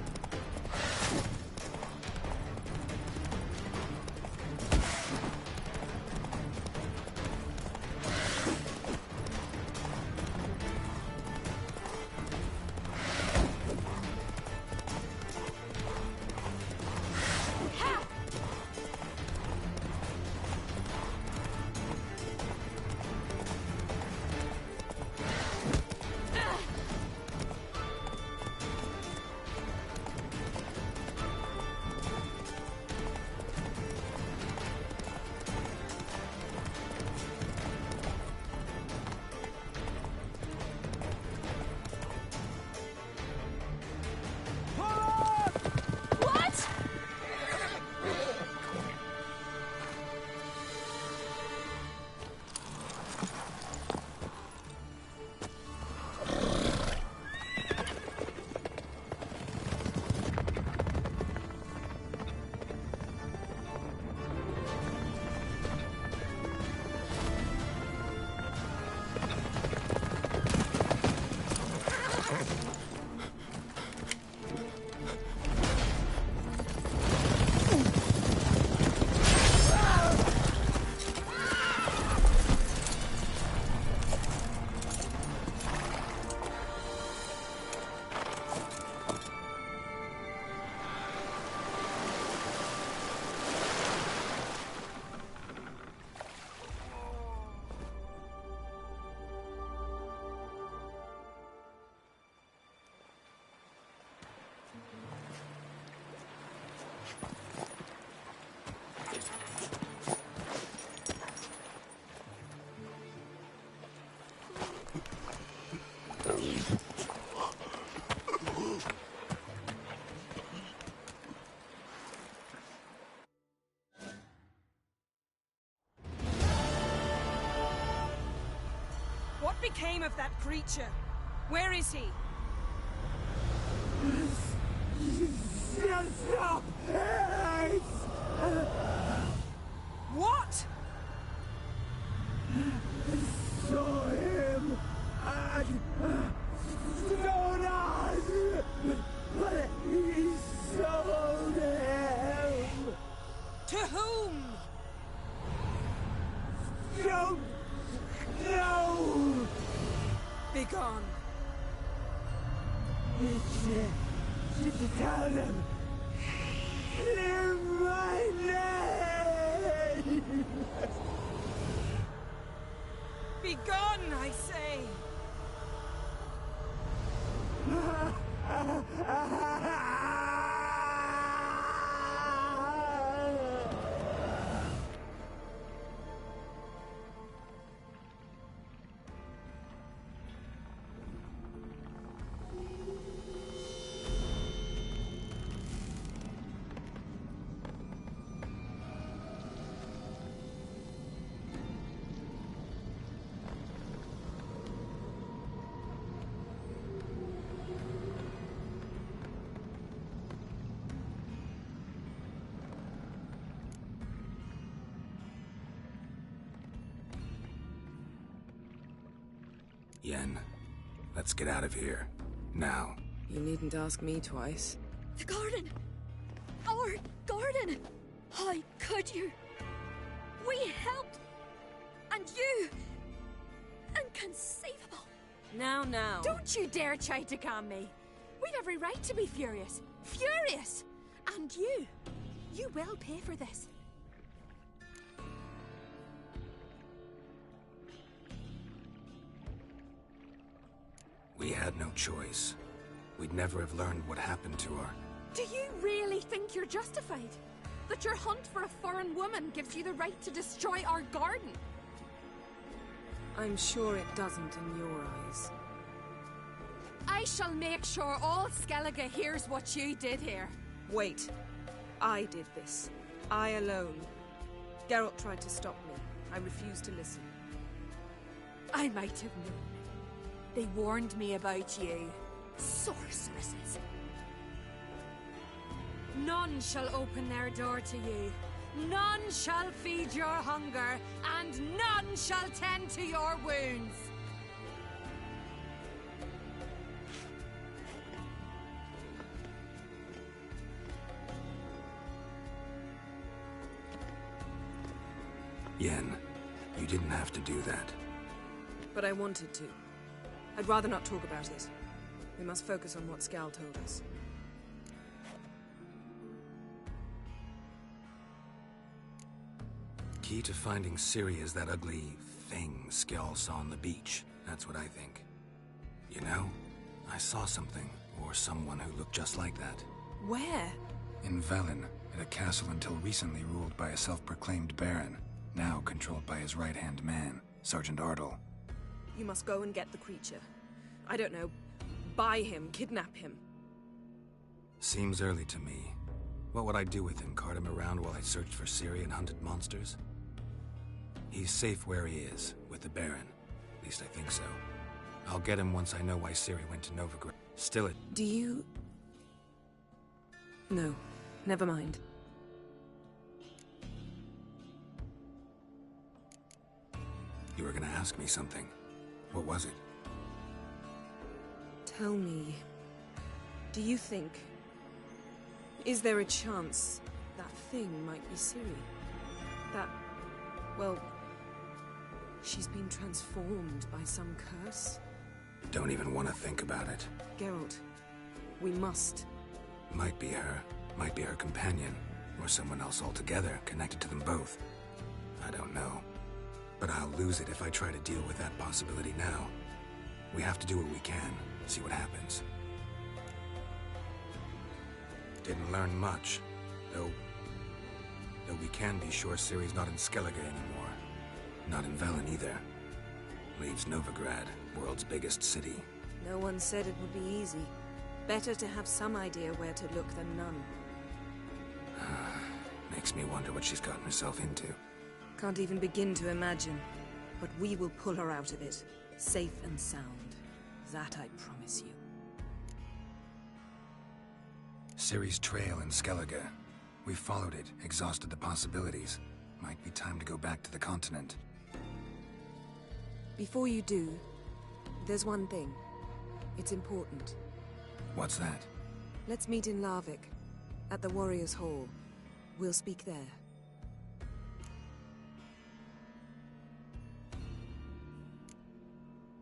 What became of that creature? Where is he? Stop! What? Saw him at Stonas, but he sold him. To whom? Don't know. Begone. Tell them. Clear my name. Begone, I say. Yen, let's get out of here. Now. You needn't ask me twice. The garden! Our garden! How could you? We helped! And you! Inconceivable! Now. Don't you dare try to calm me! We've every right to be furious! Furious! And you will pay for this. had no choice. We'd never have learned what happened to her. Do you really think you're justified? That your hunt for a foreign woman gives you the right to destroy our garden? I'm sure it doesn't in your eyes. I shall make sure all Skellige hears what you did here. Wait. I did this. I alone. Geralt tried to stop me. I refused to listen. I might have known. They warned me about you. Sorceresses. None shall open their door to you. None shall feed your hunger, and none shall tend to your wounds. Yen, you didn't have to do that. But I wanted to. I'd rather not talk about it. We must focus on what Skal told us. Key to finding Ciri is that ugly thing Skell saw on the beach. That's what I think. You know, I saw something, or someone who looked just like that. Where? In Velen, at a castle until recently ruled by a self-proclaimed baron, now controlled by his right-hand man, Sergeant Ardle. You must go and get the creature. I don't know, buy him, kidnap him. Seems early to me. What would I do with him? Cart him around while I searched for Ciri and hunted monsters? He's safe where he is, with the Baron. At least I think so. I'll get him once I know why Ciri went to Novigrad. Still it... Do you... No, never mind. You were gonna ask me something. What was it? Tell me, do you think... Is there a chance that thing might be Ciri? That... well... she's been transformed by some curse? Don't even want to think about it. Geralt, we must. Might be her companion, or someone else altogether, connected to them both. I don't know. But I'll lose it if I try to deal with that possibility now. We have to do what we can, see what happens. Didn't learn much, though we can be sure Ciri's not in Skellige anymore. Not in Velen either. Leaves Novigrad, world's biggest city. No one said it would be easy. Better to have some idea where to look than none. Makes me wonder what she's gotten herself into. Can't even begin to imagine. But we will pull her out of it. Safe and sound. That I promise you. Ciri's trail in Skellige. We followed it, exhausted the possibilities. Might be time to go back to the continent. Before you do, there's one thing. It's important. What's that? Let's meet in Larvik, at the Warriors' Hall. We'll speak there.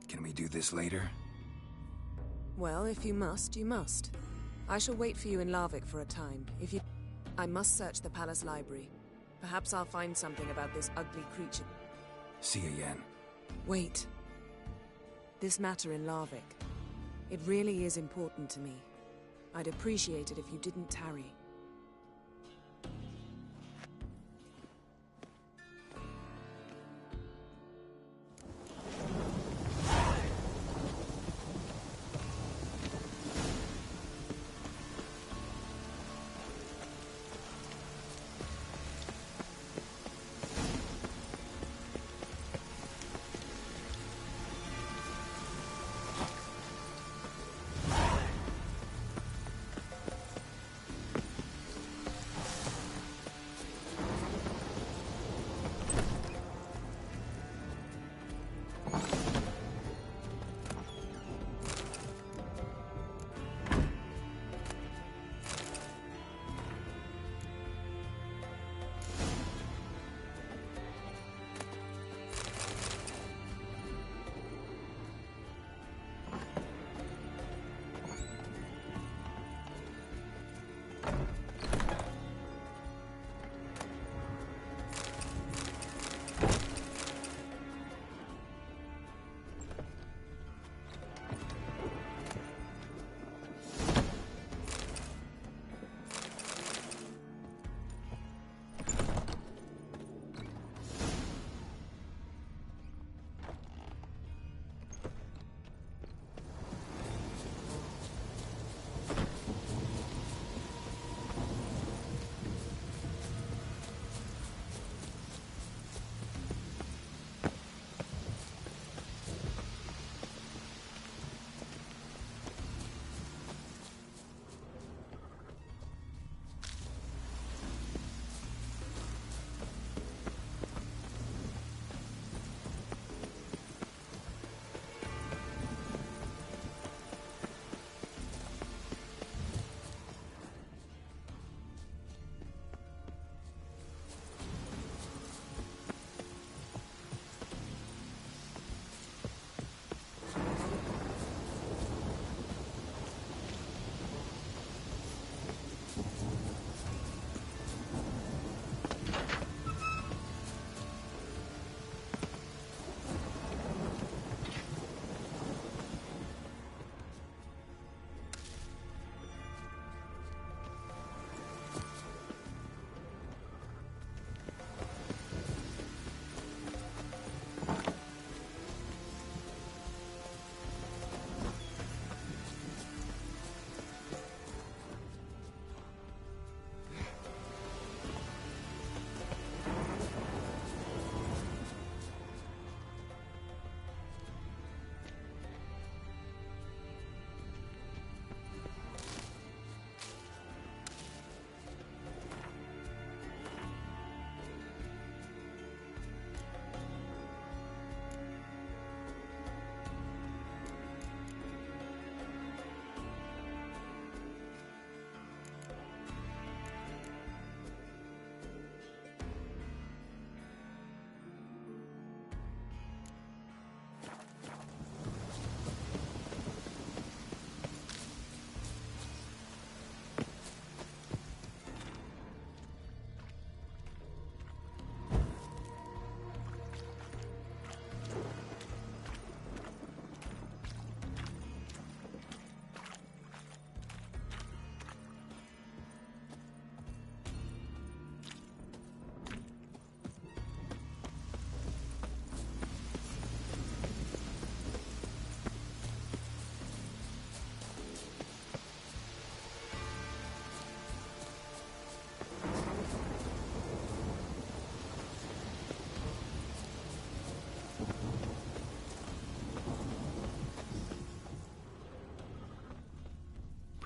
Can we do this later? Well, if you must, you must. I shall wait for you in Larvik for a time. If you... I must search the palace library. Perhaps I'll find something about this ugly creature. See you, Yen. Wait. This matter in Larvik. It really is important to me. I'd appreciate it if you didn't tarry.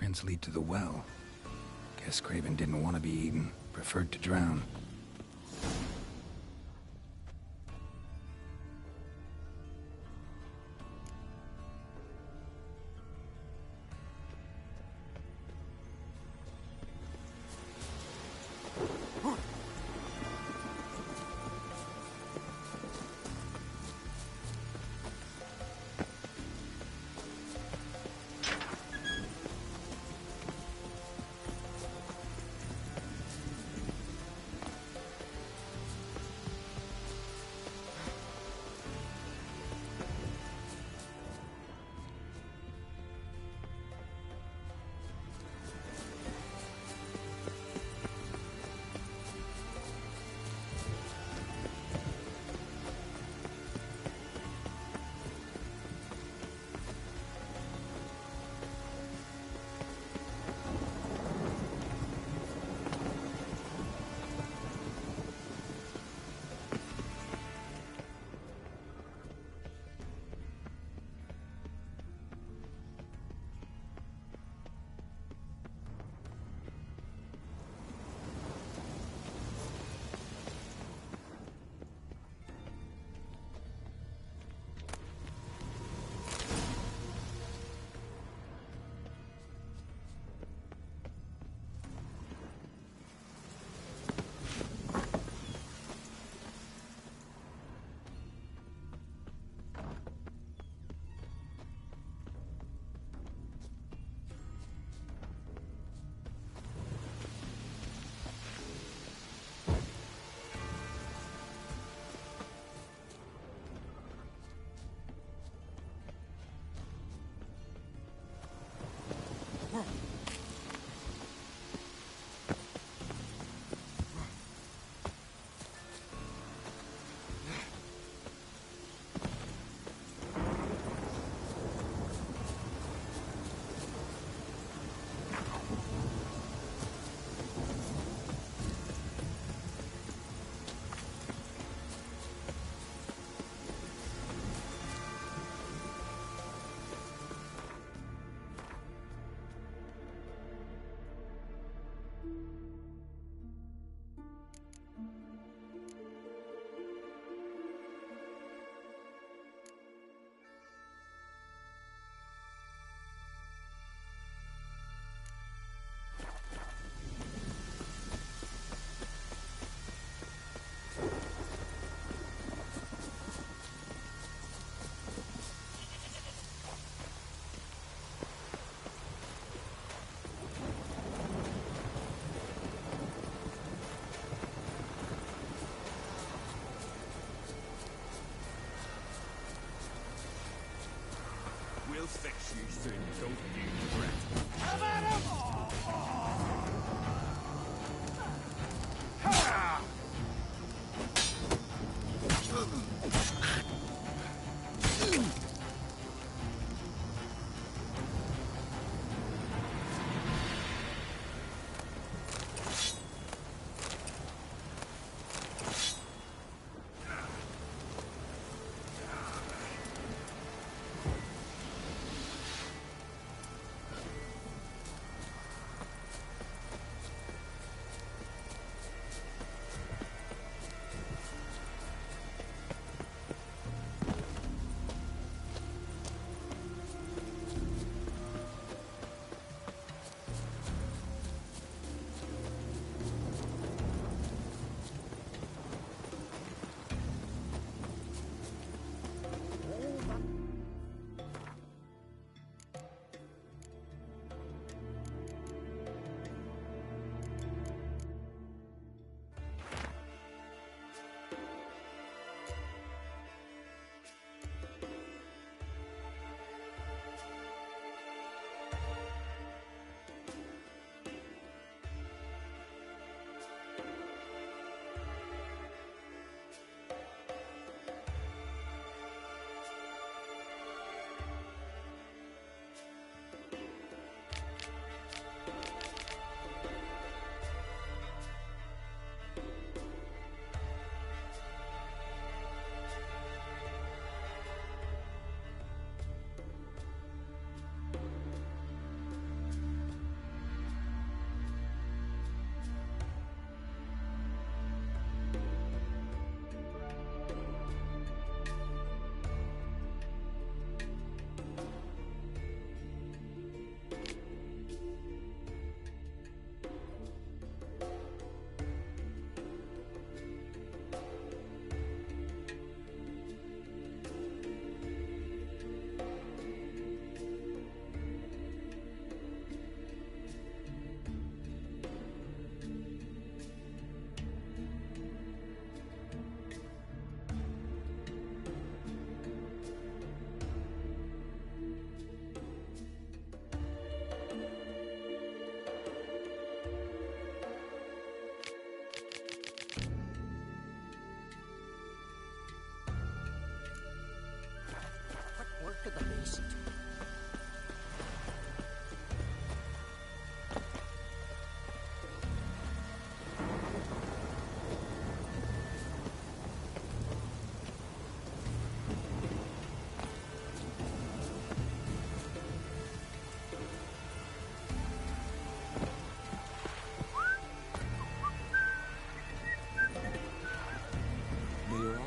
hands lead to the well. Guess Craven didn't want to be eaten, preferred to drown.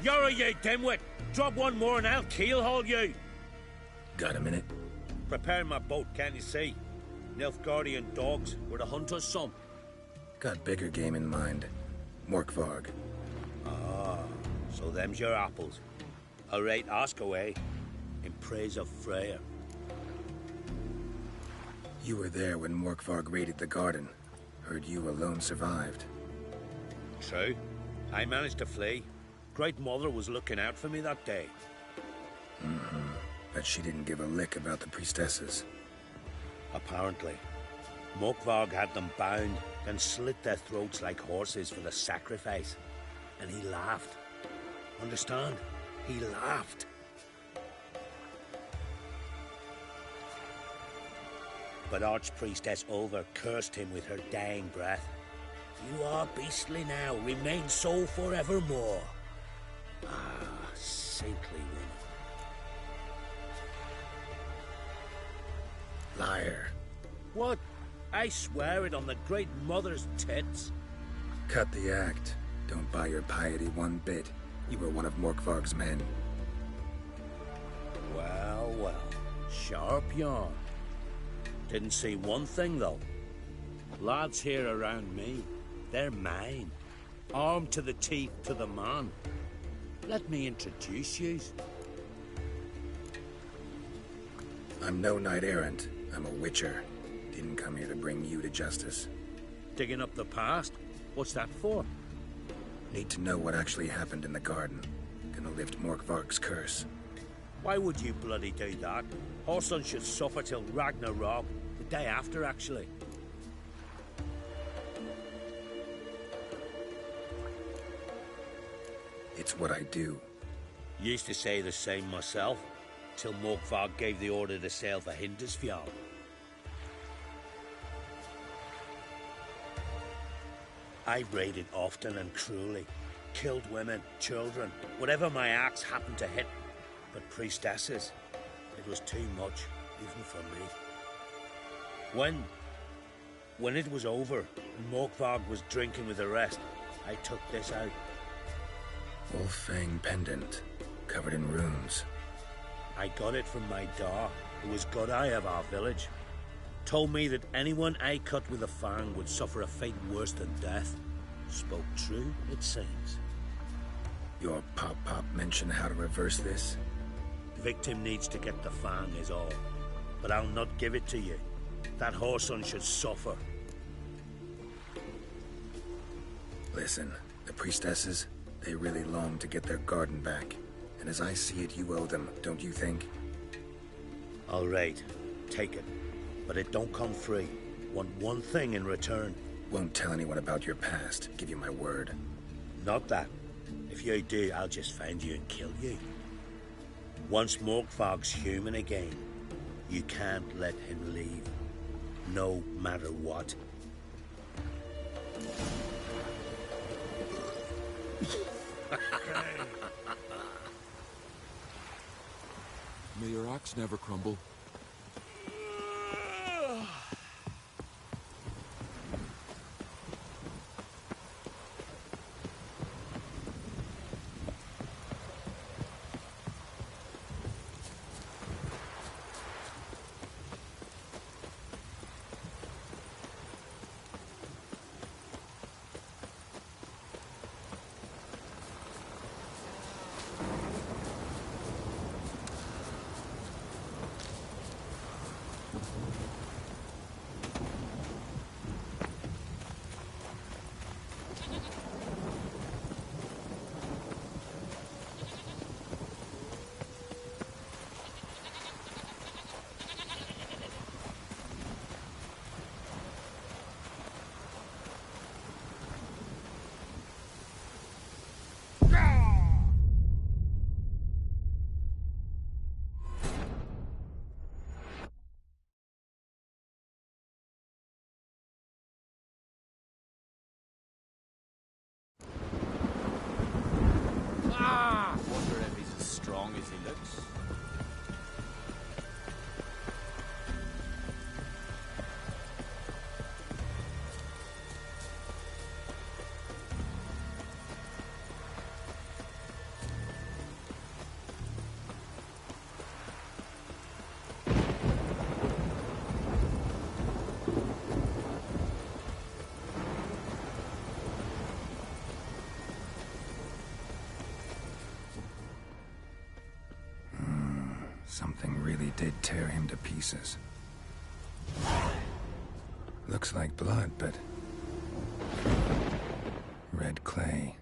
You're a you dimwit! Drop one more and I'll keelhaul you! Got a minute? Preparing my boat, can't you see? Nilfgaardian dogs were the hunter's son. Got bigger game in mind. Morkvarg. Ah, so them's your apples. All right, ask away. In praise of Freya. You were there when Morkvarg raided the garden. Heard you alone survived. True. I managed to flee. Great Mother was looking out for me that day. But she didn't give a lick about the priestesses. Apparently. Morkvarg had them bound, then slit their throats like horses for the sacrifice. And he laughed. Understand? He laughed. But Archpriestess Ulver cursed him with her dying breath. You are beastly now, remain so forevermore. Ah, saintly woman. Liar. What? I swear it on the Great Mother's tits. Cut the act. Don't buy your piety one bit. You were one of Morkvarg's men. Well, well. Sharp yarn. Didn't see one thing, though. Lads here around me, they're mine. Armed to the teeth to the man. Let me introduce yous. I'm no knight-errant. I'm a witcher. Didn't come here to bring you to justice. Digging up the past? What's that for? Need to know what actually happened in the garden. Gonna lift Morkvarg's curse. Why would you bloody do that? Horson should suffer till Ragnarok. The day after, actually. It's what I do. Used to say the same myself, till Morkvarg gave the order to sail for Hindisfjall. I raided often and cruelly. Killed women, children, whatever my axe happened to hit. But priestesses, it was too much, even for me. When it was over, and Morkvarg was drinking with the rest, I took this out. Wolf-fang pendant, covered in runes. I got it from my da, who was Godai of our village. Told me that anyone I cut with a fang would suffer a fate worse than death. Spoke true, it seems. Your pop-pop mentioned how to reverse this? Victim needs to get the fang is all. But I'll not give it to you. That Horson should suffer. Listen, the priestesses, they really long to get their garden back. And as I see it, you owe them, don't you think? All right, take it. But it don't come free. Want one thing in return. Won't tell anyone about your past, give you my word. Not that. If you do, I'll just find you and kill you. Once Morkvarg's human again, you can't let him leave. No matter what. May your axe never crumble. Wonder if he's as strong as he looks. Something really did tear him to pieces. Looks like blood, but... red clay.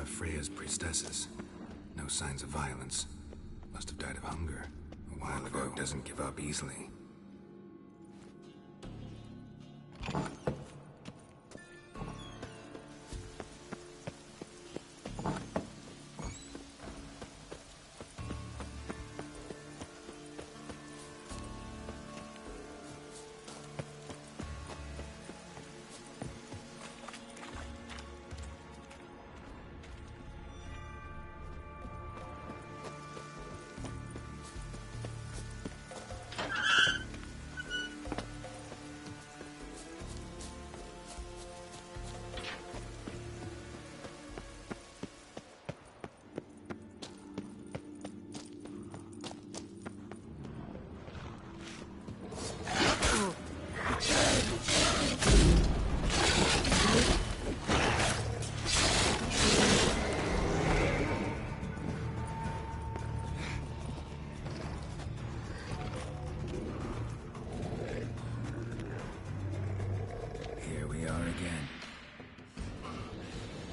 Freya's priestesses. No signs of violence. Must have died of hunger a while ago. Doesn't give up easily.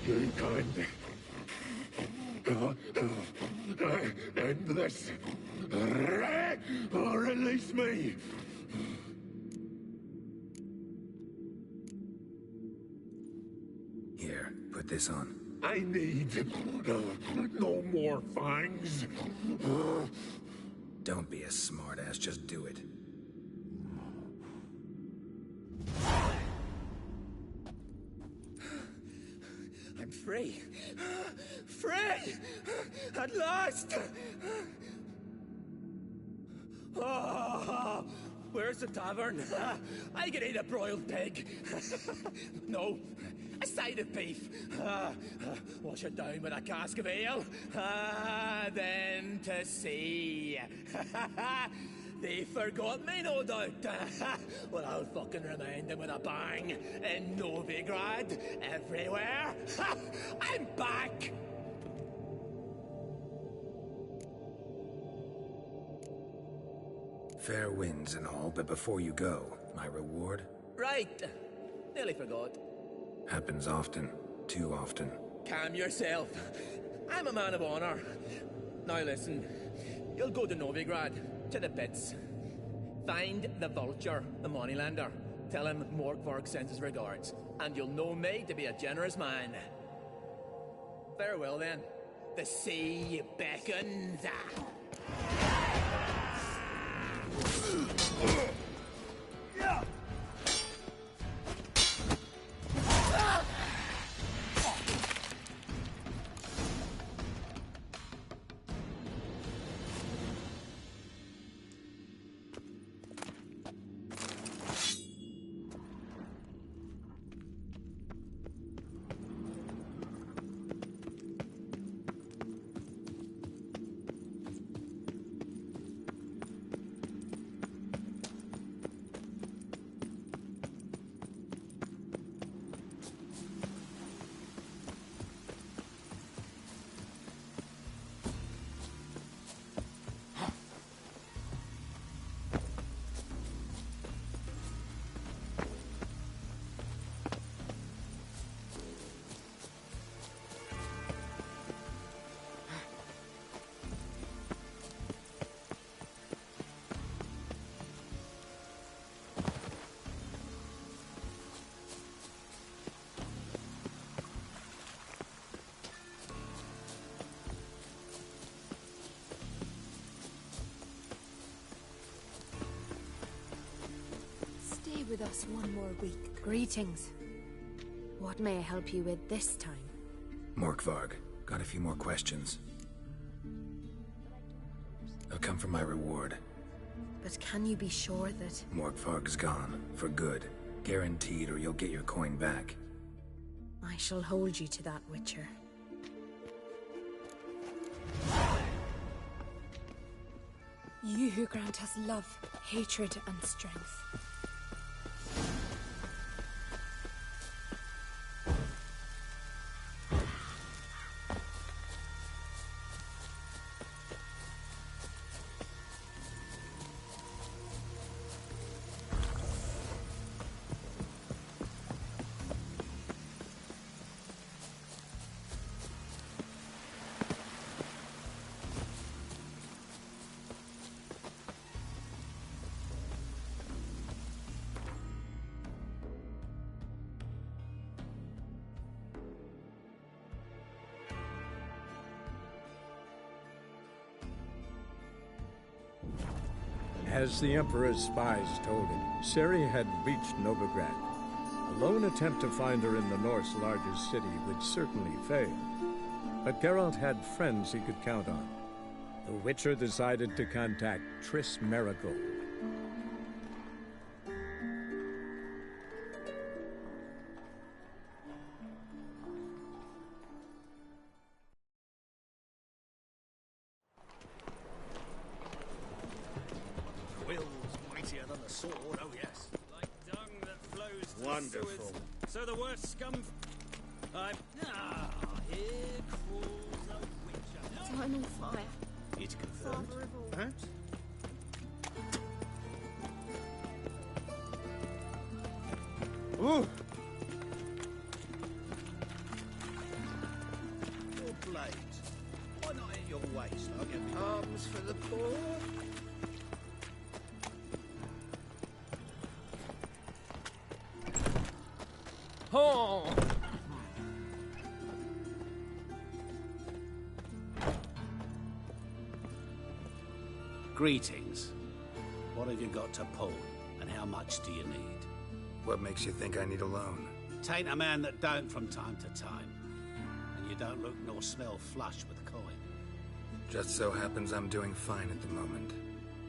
Mankind. End this. Or release me. Here, put this on. I need no more fangs. Don't be a smartass, just do it. free. Free! At last! Oh, where's the tavern? I can eat a broiled pig. No, a side of beef. Wash it down with a cask of ale. Then to sea. They forgot me, no doubt. Well, I'll fucking remind them with a bang. In Novigrad, everywhere. I'm back! Fair winds and all, but before you go, my reward? Right. Nearly forgot. Happens often. Too often. Calm yourself. I'm a man of honor. Now listen. You'll go to Novigrad. To the pits. Find the vulture, the moneylender. Tell him Morkvarg sends his regards. And you'll know me to be a generous man. Farewell then. The sea beckons. Stay with us one more week. Greetings. What may I help you with this time? Morkvarg, got a few more questions. I'll come for my reward. But can you be sure that... Morkvarg's gone. For good. Guaranteed, or you'll get your coin back. I shall hold you to that, Witcher. You who grant us love, hatred, and strength. As the Emperor's spies told him, Ciri had reached Novigrad. A lone attempt to find her in the North's largest city would certainly fail. But Geralt had friends he could count on. The Witcher decided to contact Triss Merigold. Sword, oh yes. Like dung that flows through wonderful. Sewers, so the worst scum... here crawls a witcher. So I'm on fire. It's confirmed, perhaps? Ooh! Your blades. Why not at your waist like arms for the poor? Oh! Greetings. What have you got to pull, and how much do you need? What makes you think I need a loan? Tain't a man that don't from time to time. You don't look nor smell flush with the coin. Just so happens I'm doing fine at the moment.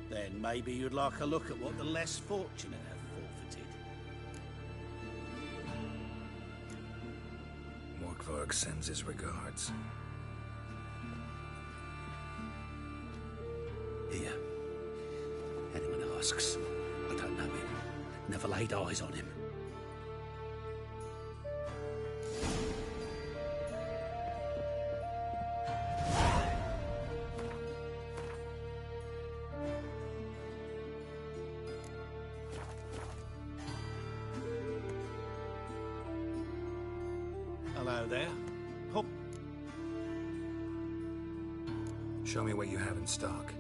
Then maybe you'd like a look at what the less fortunate have forfeited. Morkvarg sends his regards. Here. Anyone asks, I don't know him. Never laid eyes on him. Hello there. Hop. Show me what you have in stock.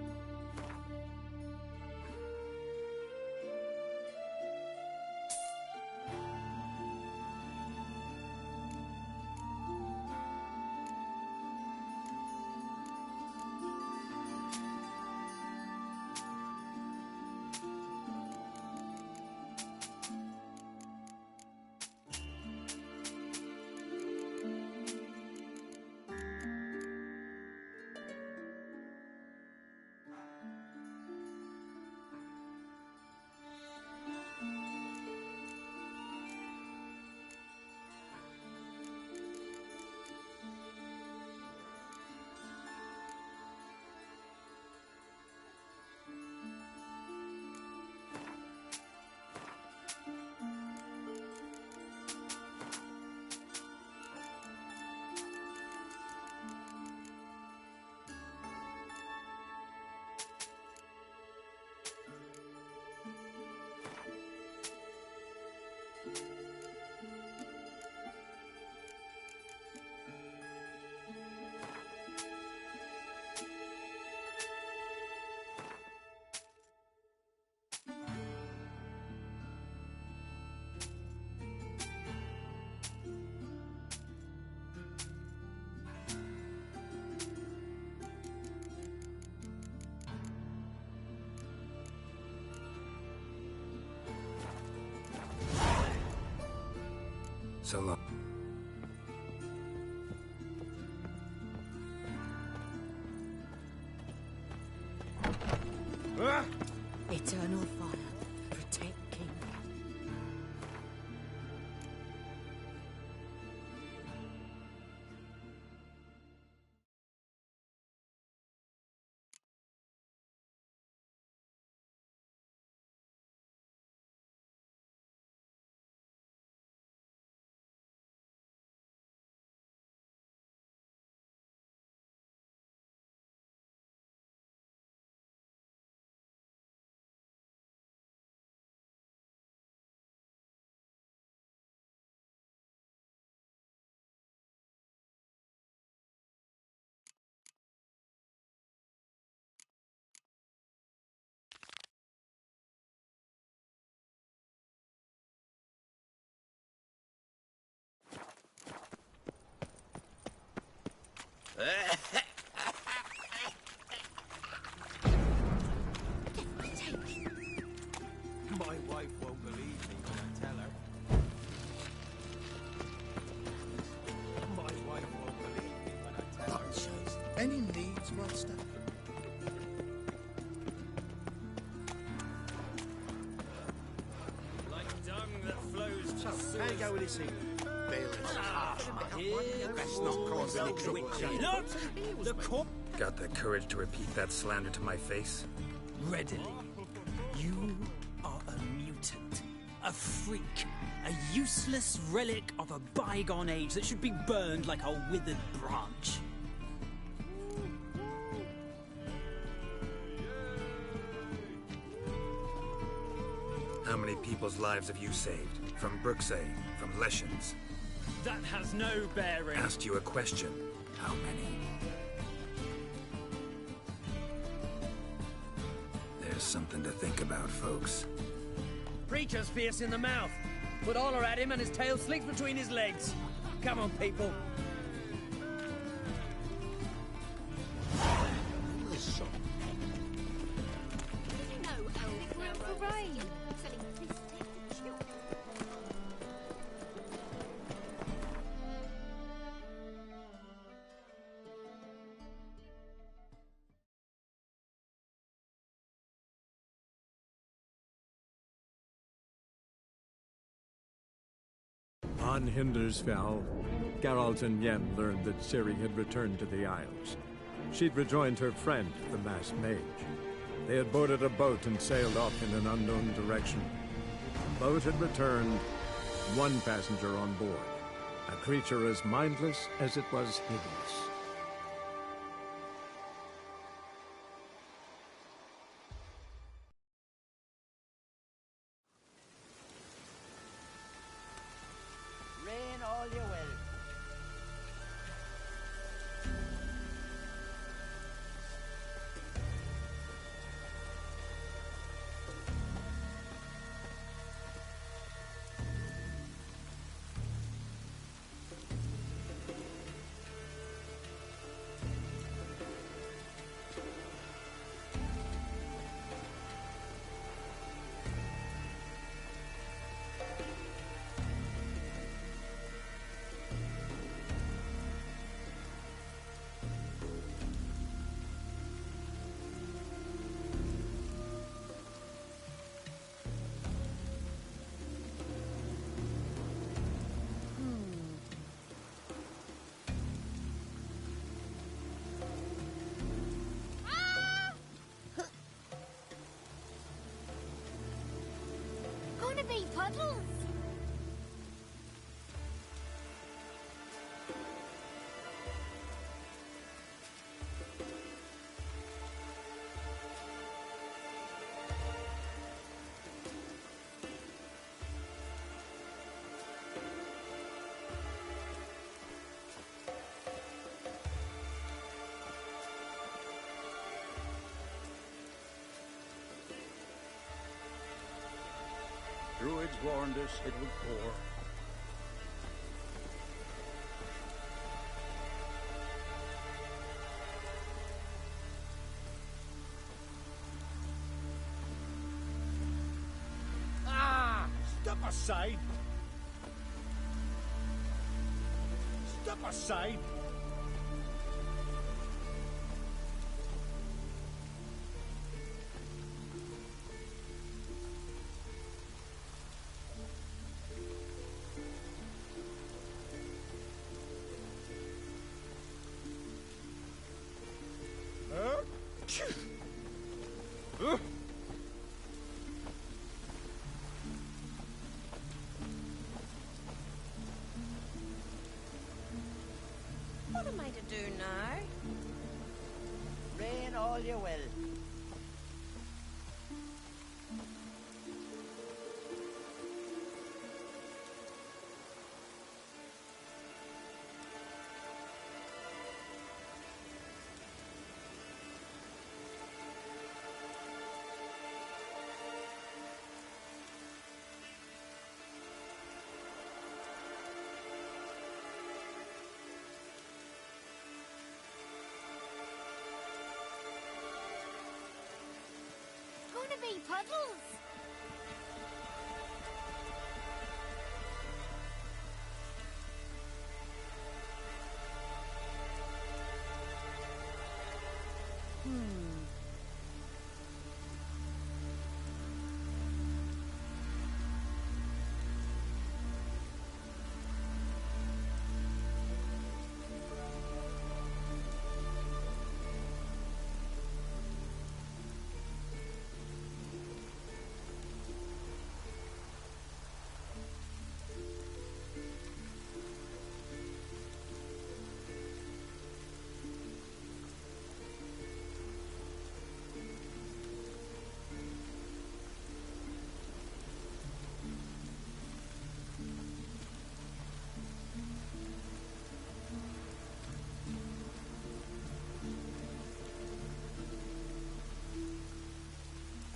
So long. Eternal fire, protect King. My wife won't believe me when I tell her. My wife won't believe me when I tell her. Any needs, master? Like dung that flows to So, how you go with this evening? Best not cause any trouble. Not the corp. Got the courage to repeat that slander to my face? Readily. You are a mutant, a freak, a useless relic of a bygone age that should be burned like a withered branch. How many people's lives have you saved? From Bruxay, from Leshens? That has no bearing. Asked you a question. How many? There's something to think about, folks. Preacher's fierce in the mouth. Put Oller at him and his tail slinks between his legs. Come on, people. On Hindersfjall, Geralt and Yen learned that Ciri had returned to the Isles. She'd rejoined her friend, the masked mage. They had boarded a boat and sailed off in an unknown direction. The boat had returned, one passenger on board, a creature as mindless as it was hideous. Rain all you will. Gonna be puddles. Druids warned us it would pour. Ah! Step aside! Step aside! What am I to do now? Rain all you will. Gonna be puddles.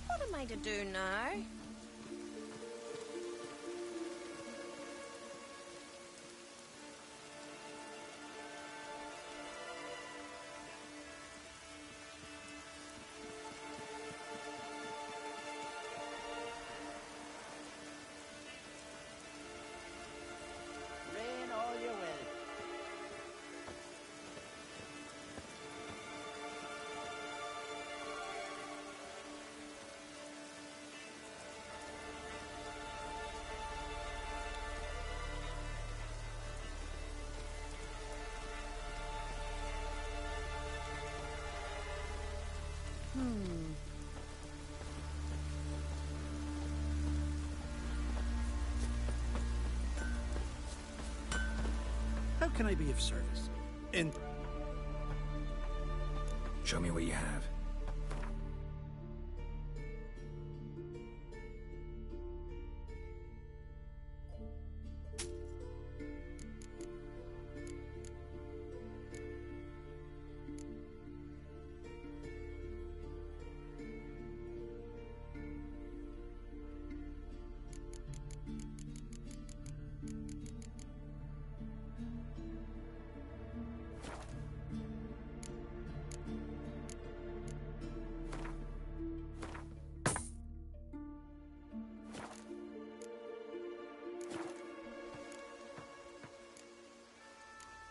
What am I to do now? Rain all you will. can I be of service? Show me what you have.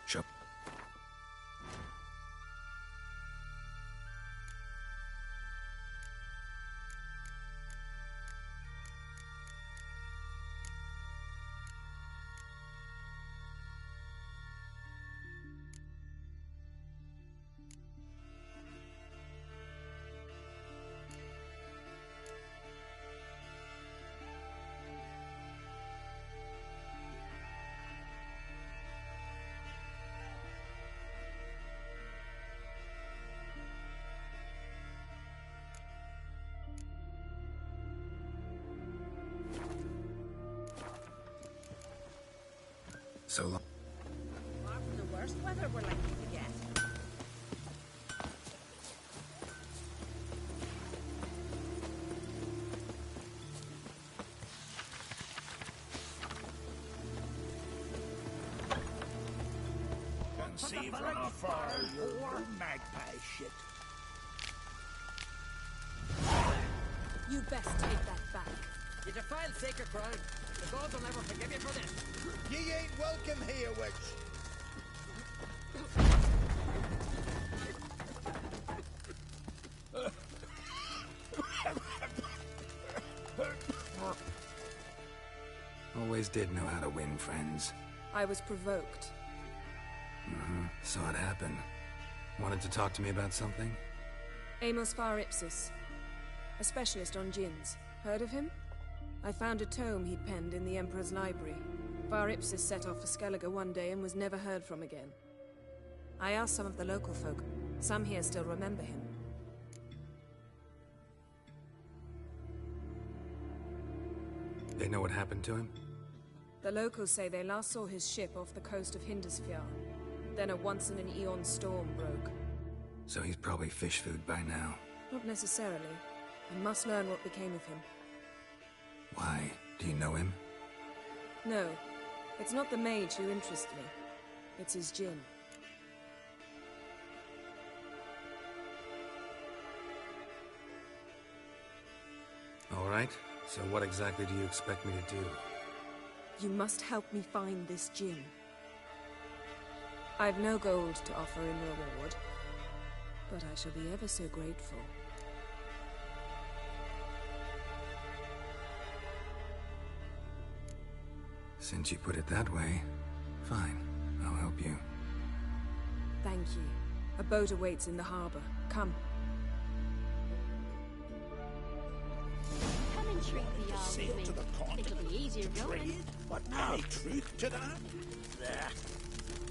Show. So long. Far from the worst weather we're likely to get. Can see from afar your magpie shit. You best take that back. You defiled sacred ground. The gods will never forgive you for this. Ye ain't welcome here, witch. Always did know how to win friends. I was provoked. Saw it happen. Wanted to talk to me about something? Amos Var Ipsis, a specialist on djinns. Heard of him? I found a tome he'd penned in the Emperor's library. Var Ipsis set off for Skellige one day and was never heard from again. I asked some of the local folk. Some here still remember him. They know what happened to him? The locals say they last saw his ship off the coast of Hindisfjall. Then a once-in-an-eon storm broke. So he's probably fish food by now. Not necessarily. I must learn what became of him. Why? Do you know him? No. It's not the mage who interests me. It's his djinn. All right. So what exactly do you expect me to do? You must help me find this djinn. I've no gold to offer in reward, but I shall be ever so grateful. Since you put it that way, fine. I'll help you. Thank you. A boat awaits in the harbor. Come. Come and treat the yarn Sail with to me. the continent. It'll be easier going. Trade? But any truth to that? There.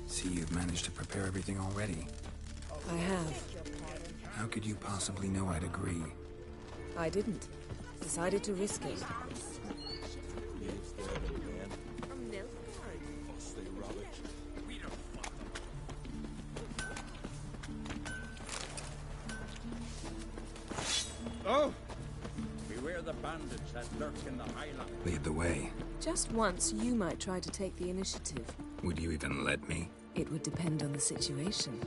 See, you've managed to prepare everything already. I have. How could you possibly know I'd agree? I didn't. Decided to risk it. Oh! Beware the bandits that lurk in the highland. Lead the way. Just once, you might try to take the initiative. Would you even let me? It would depend on the situation.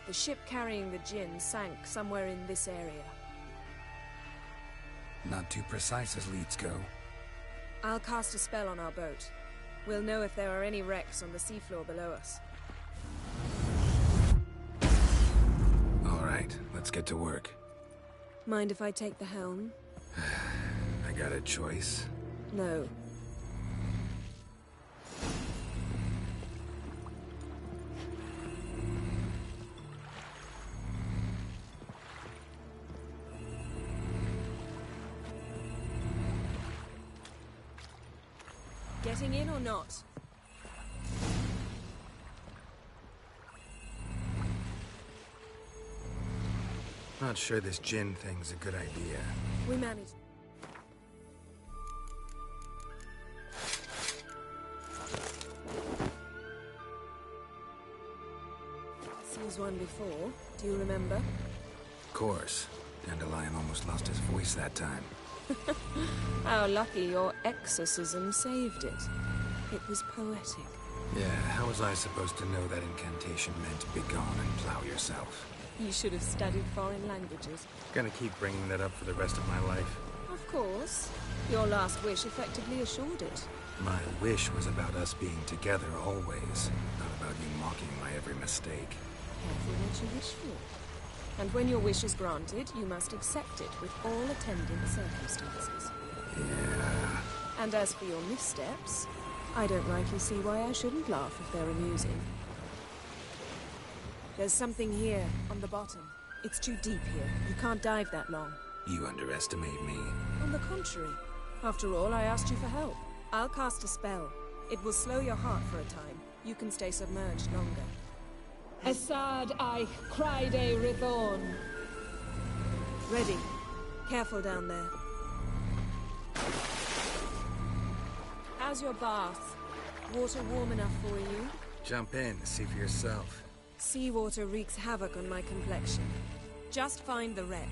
The ship carrying the djinn sank somewhere in this area. Not too precise as leads go. I'll cast a spell on our boat. We'll know if there are any wrecks on the seafloor below us. right, let's get to work. Mind if I take the helm? I got a choice. No. Getting in or not? Not sure this gin thing's a good idea. We managed. Sees one before. Do you remember? Of course. Dandelion almost lost his voice that time. How lucky your exorcism saved it. It was poetic. Yeah, how was I supposed to know that incantation meant begone and plow yourself? You should have studied foreign languages. Gonna keep bringing that up for the rest of my life. Of course. Your last wish effectively assured it. My wish was about us being together always, not about you mocking my every mistake. Careful what you wish for. And when your wish is granted, you must accept it with all attendant circumstances. Yeah. And as for your missteps, I don't rightly see why I shouldn't laugh if they're amusing. There's something here, on the bottom. It's too deep here. You can't dive that long. You underestimate me. On the contrary. After all, I asked you for help. I'll cast a spell. It will slow your heart for a time. You can stay submerged longer. Assad I cried a Rithorn. Ready. Careful down there. How's your bath? Water warm enough for you? Jump in, see for yourself. Seawater wreaks havoc on my complexion. Just find the wreck.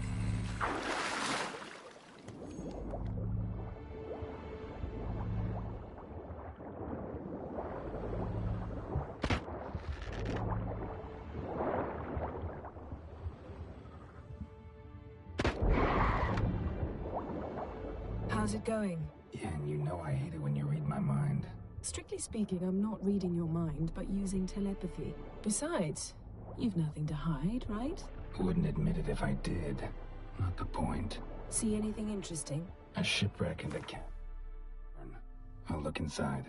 How's it going? Yeah, and you know I hate it when you read my mind. Strictly speaking, I'm not reading your mind, but using telepathy. Besides, you've nothing to hide, right? Wouldn't admit it if I did. Not the point. See anything interesting? A shipwreck and a cavern. I'll look inside.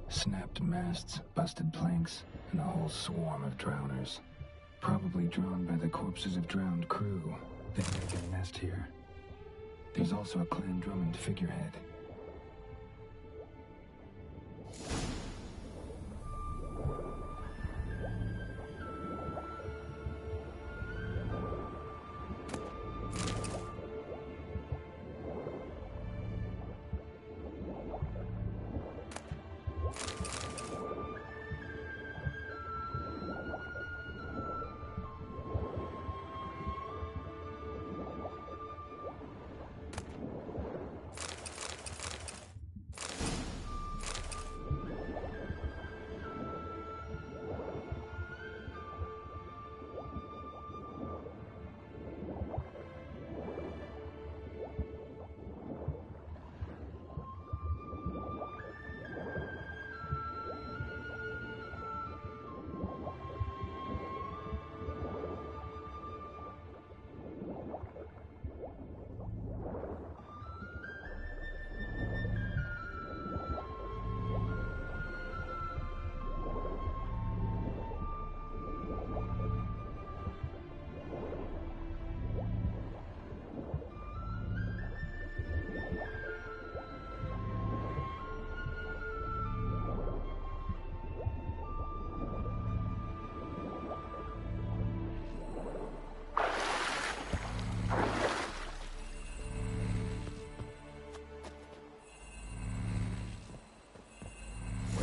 Snapped masts, busted planks, and a whole swarm of drowners. Probably drawn by the corpses of drowned crew. They make a nest here. There's also a Clan Drummond figurehead.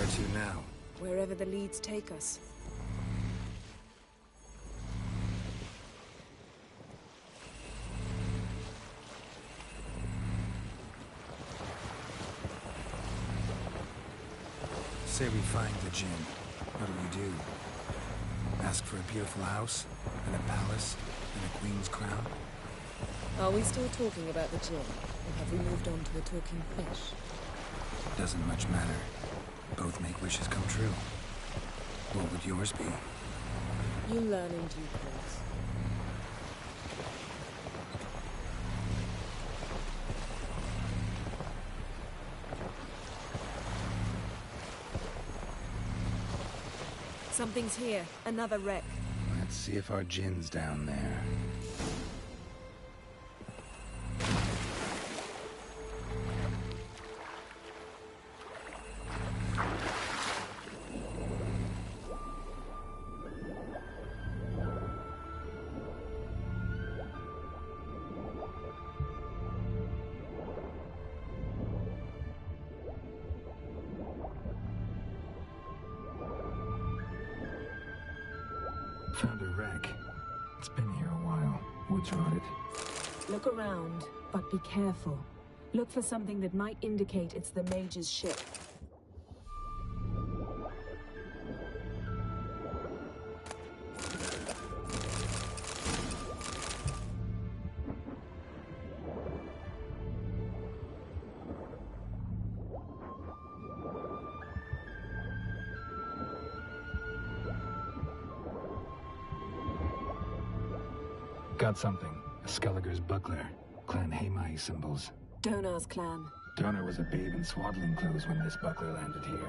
To now? Wherever the leads take us. Say we find the gin. What do we do? Ask for a beautiful house, and a palace, and a queen's crown? Are we still talking about the gin? Or have we moved on to a talking fish? Doesn't much matter. Both make wishes come true. What would yours be? You learn in due course. Something's here. Another wreck. Let's see if our gin's down there. Found a wreck. It's been here a while. Wood's rotted. Look around, but be careful. Look for something that might indicate it's the mage's ship. Got something. A Skelliger's buckler. Clan Haemai symbols. Donar's clan. Donar was a babe in swaddling clothes when this buckler landed here.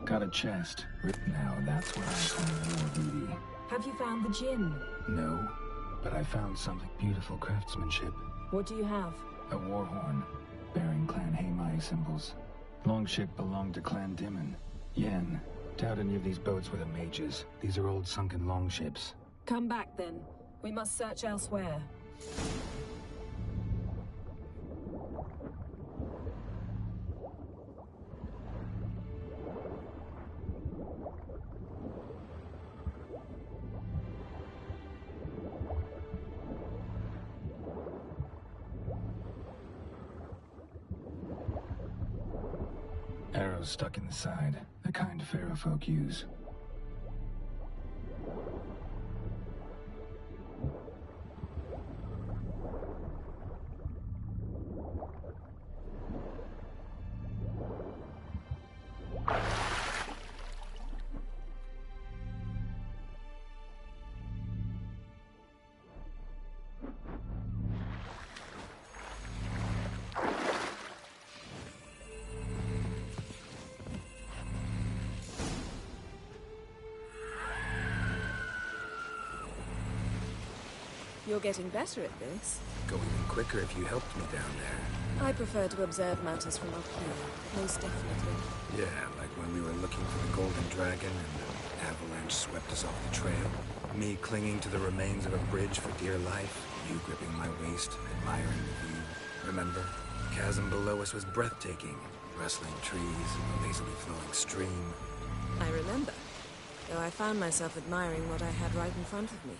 Got a chest. Now that's where I find war booty. Have you found the gin? No, but I found something beautiful craftsmanship. What do you have? A war horn, bearing Clan Haemai symbols. Longship belonged to Clan Dimon. Yen. Doubt any of these boats were the mages. These are old sunken longships. Come back then. We must search elsewhere. Arrows stuck in the side, the kind Pharaoh folk use. You're getting better at this. Go even quicker if you helped me down there. I prefer to observe matters from up here, most definitely. Yeah, like when we were looking for the Golden Dragon and the avalanche swept us off the trail. Me clinging to the remains of a bridge for dear life. You gripping my waist, admiring the view. Remember? The chasm below us was breathtaking. Rustling trees, a lazily flowing stream. I remember, though I found myself admiring what I had right in front of me.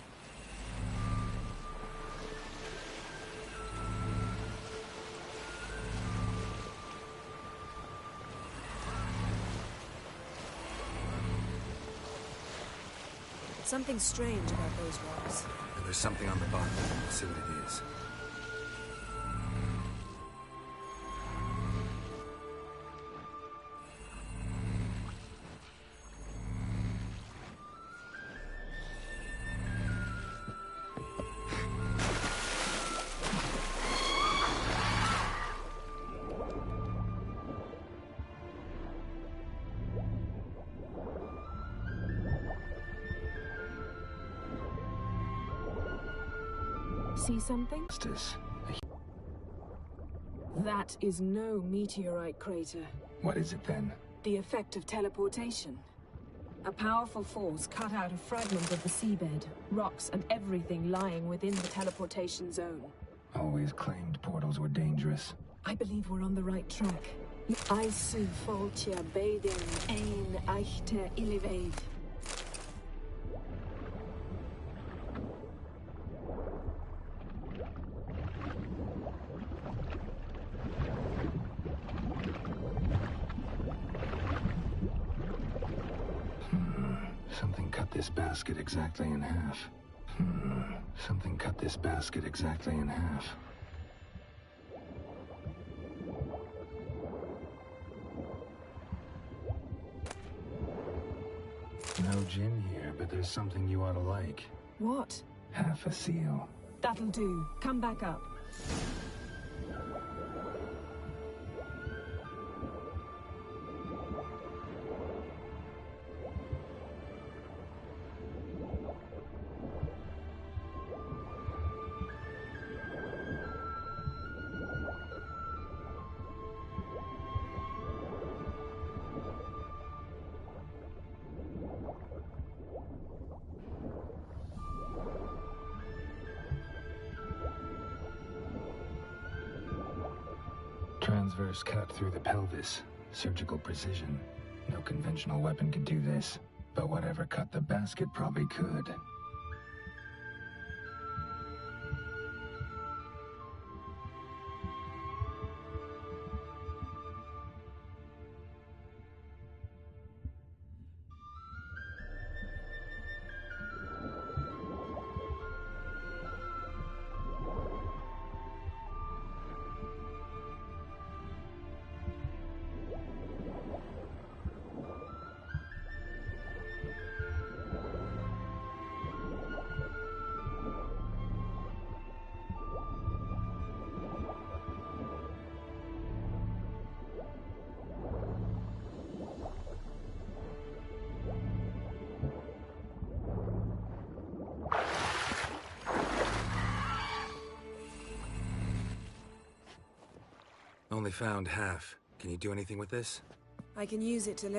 Something strange about those walls. And there's something on the bottom. Let's see what it is. See something? Justice. That is no meteorite crater. What is it then? The effect of teleportation. A powerful force cut out a fragment of the seabed, rocks and everything lying within the teleportation zone. Always claimed portals were dangerous. I believe we're on the right track. Isu foltia baden ein eichte iliveid. Something cut this basket exactly in half. Something cut this basket exactly in half. No gin here, but there's something you ought to like. What? Half a seal. That'll do. Come back up. Transverse cut through the pelvis. Surgical precision. No conventional weapon could do this. But whatever cut the basket probably could. Only found half. Can you do anything with this? I can use it to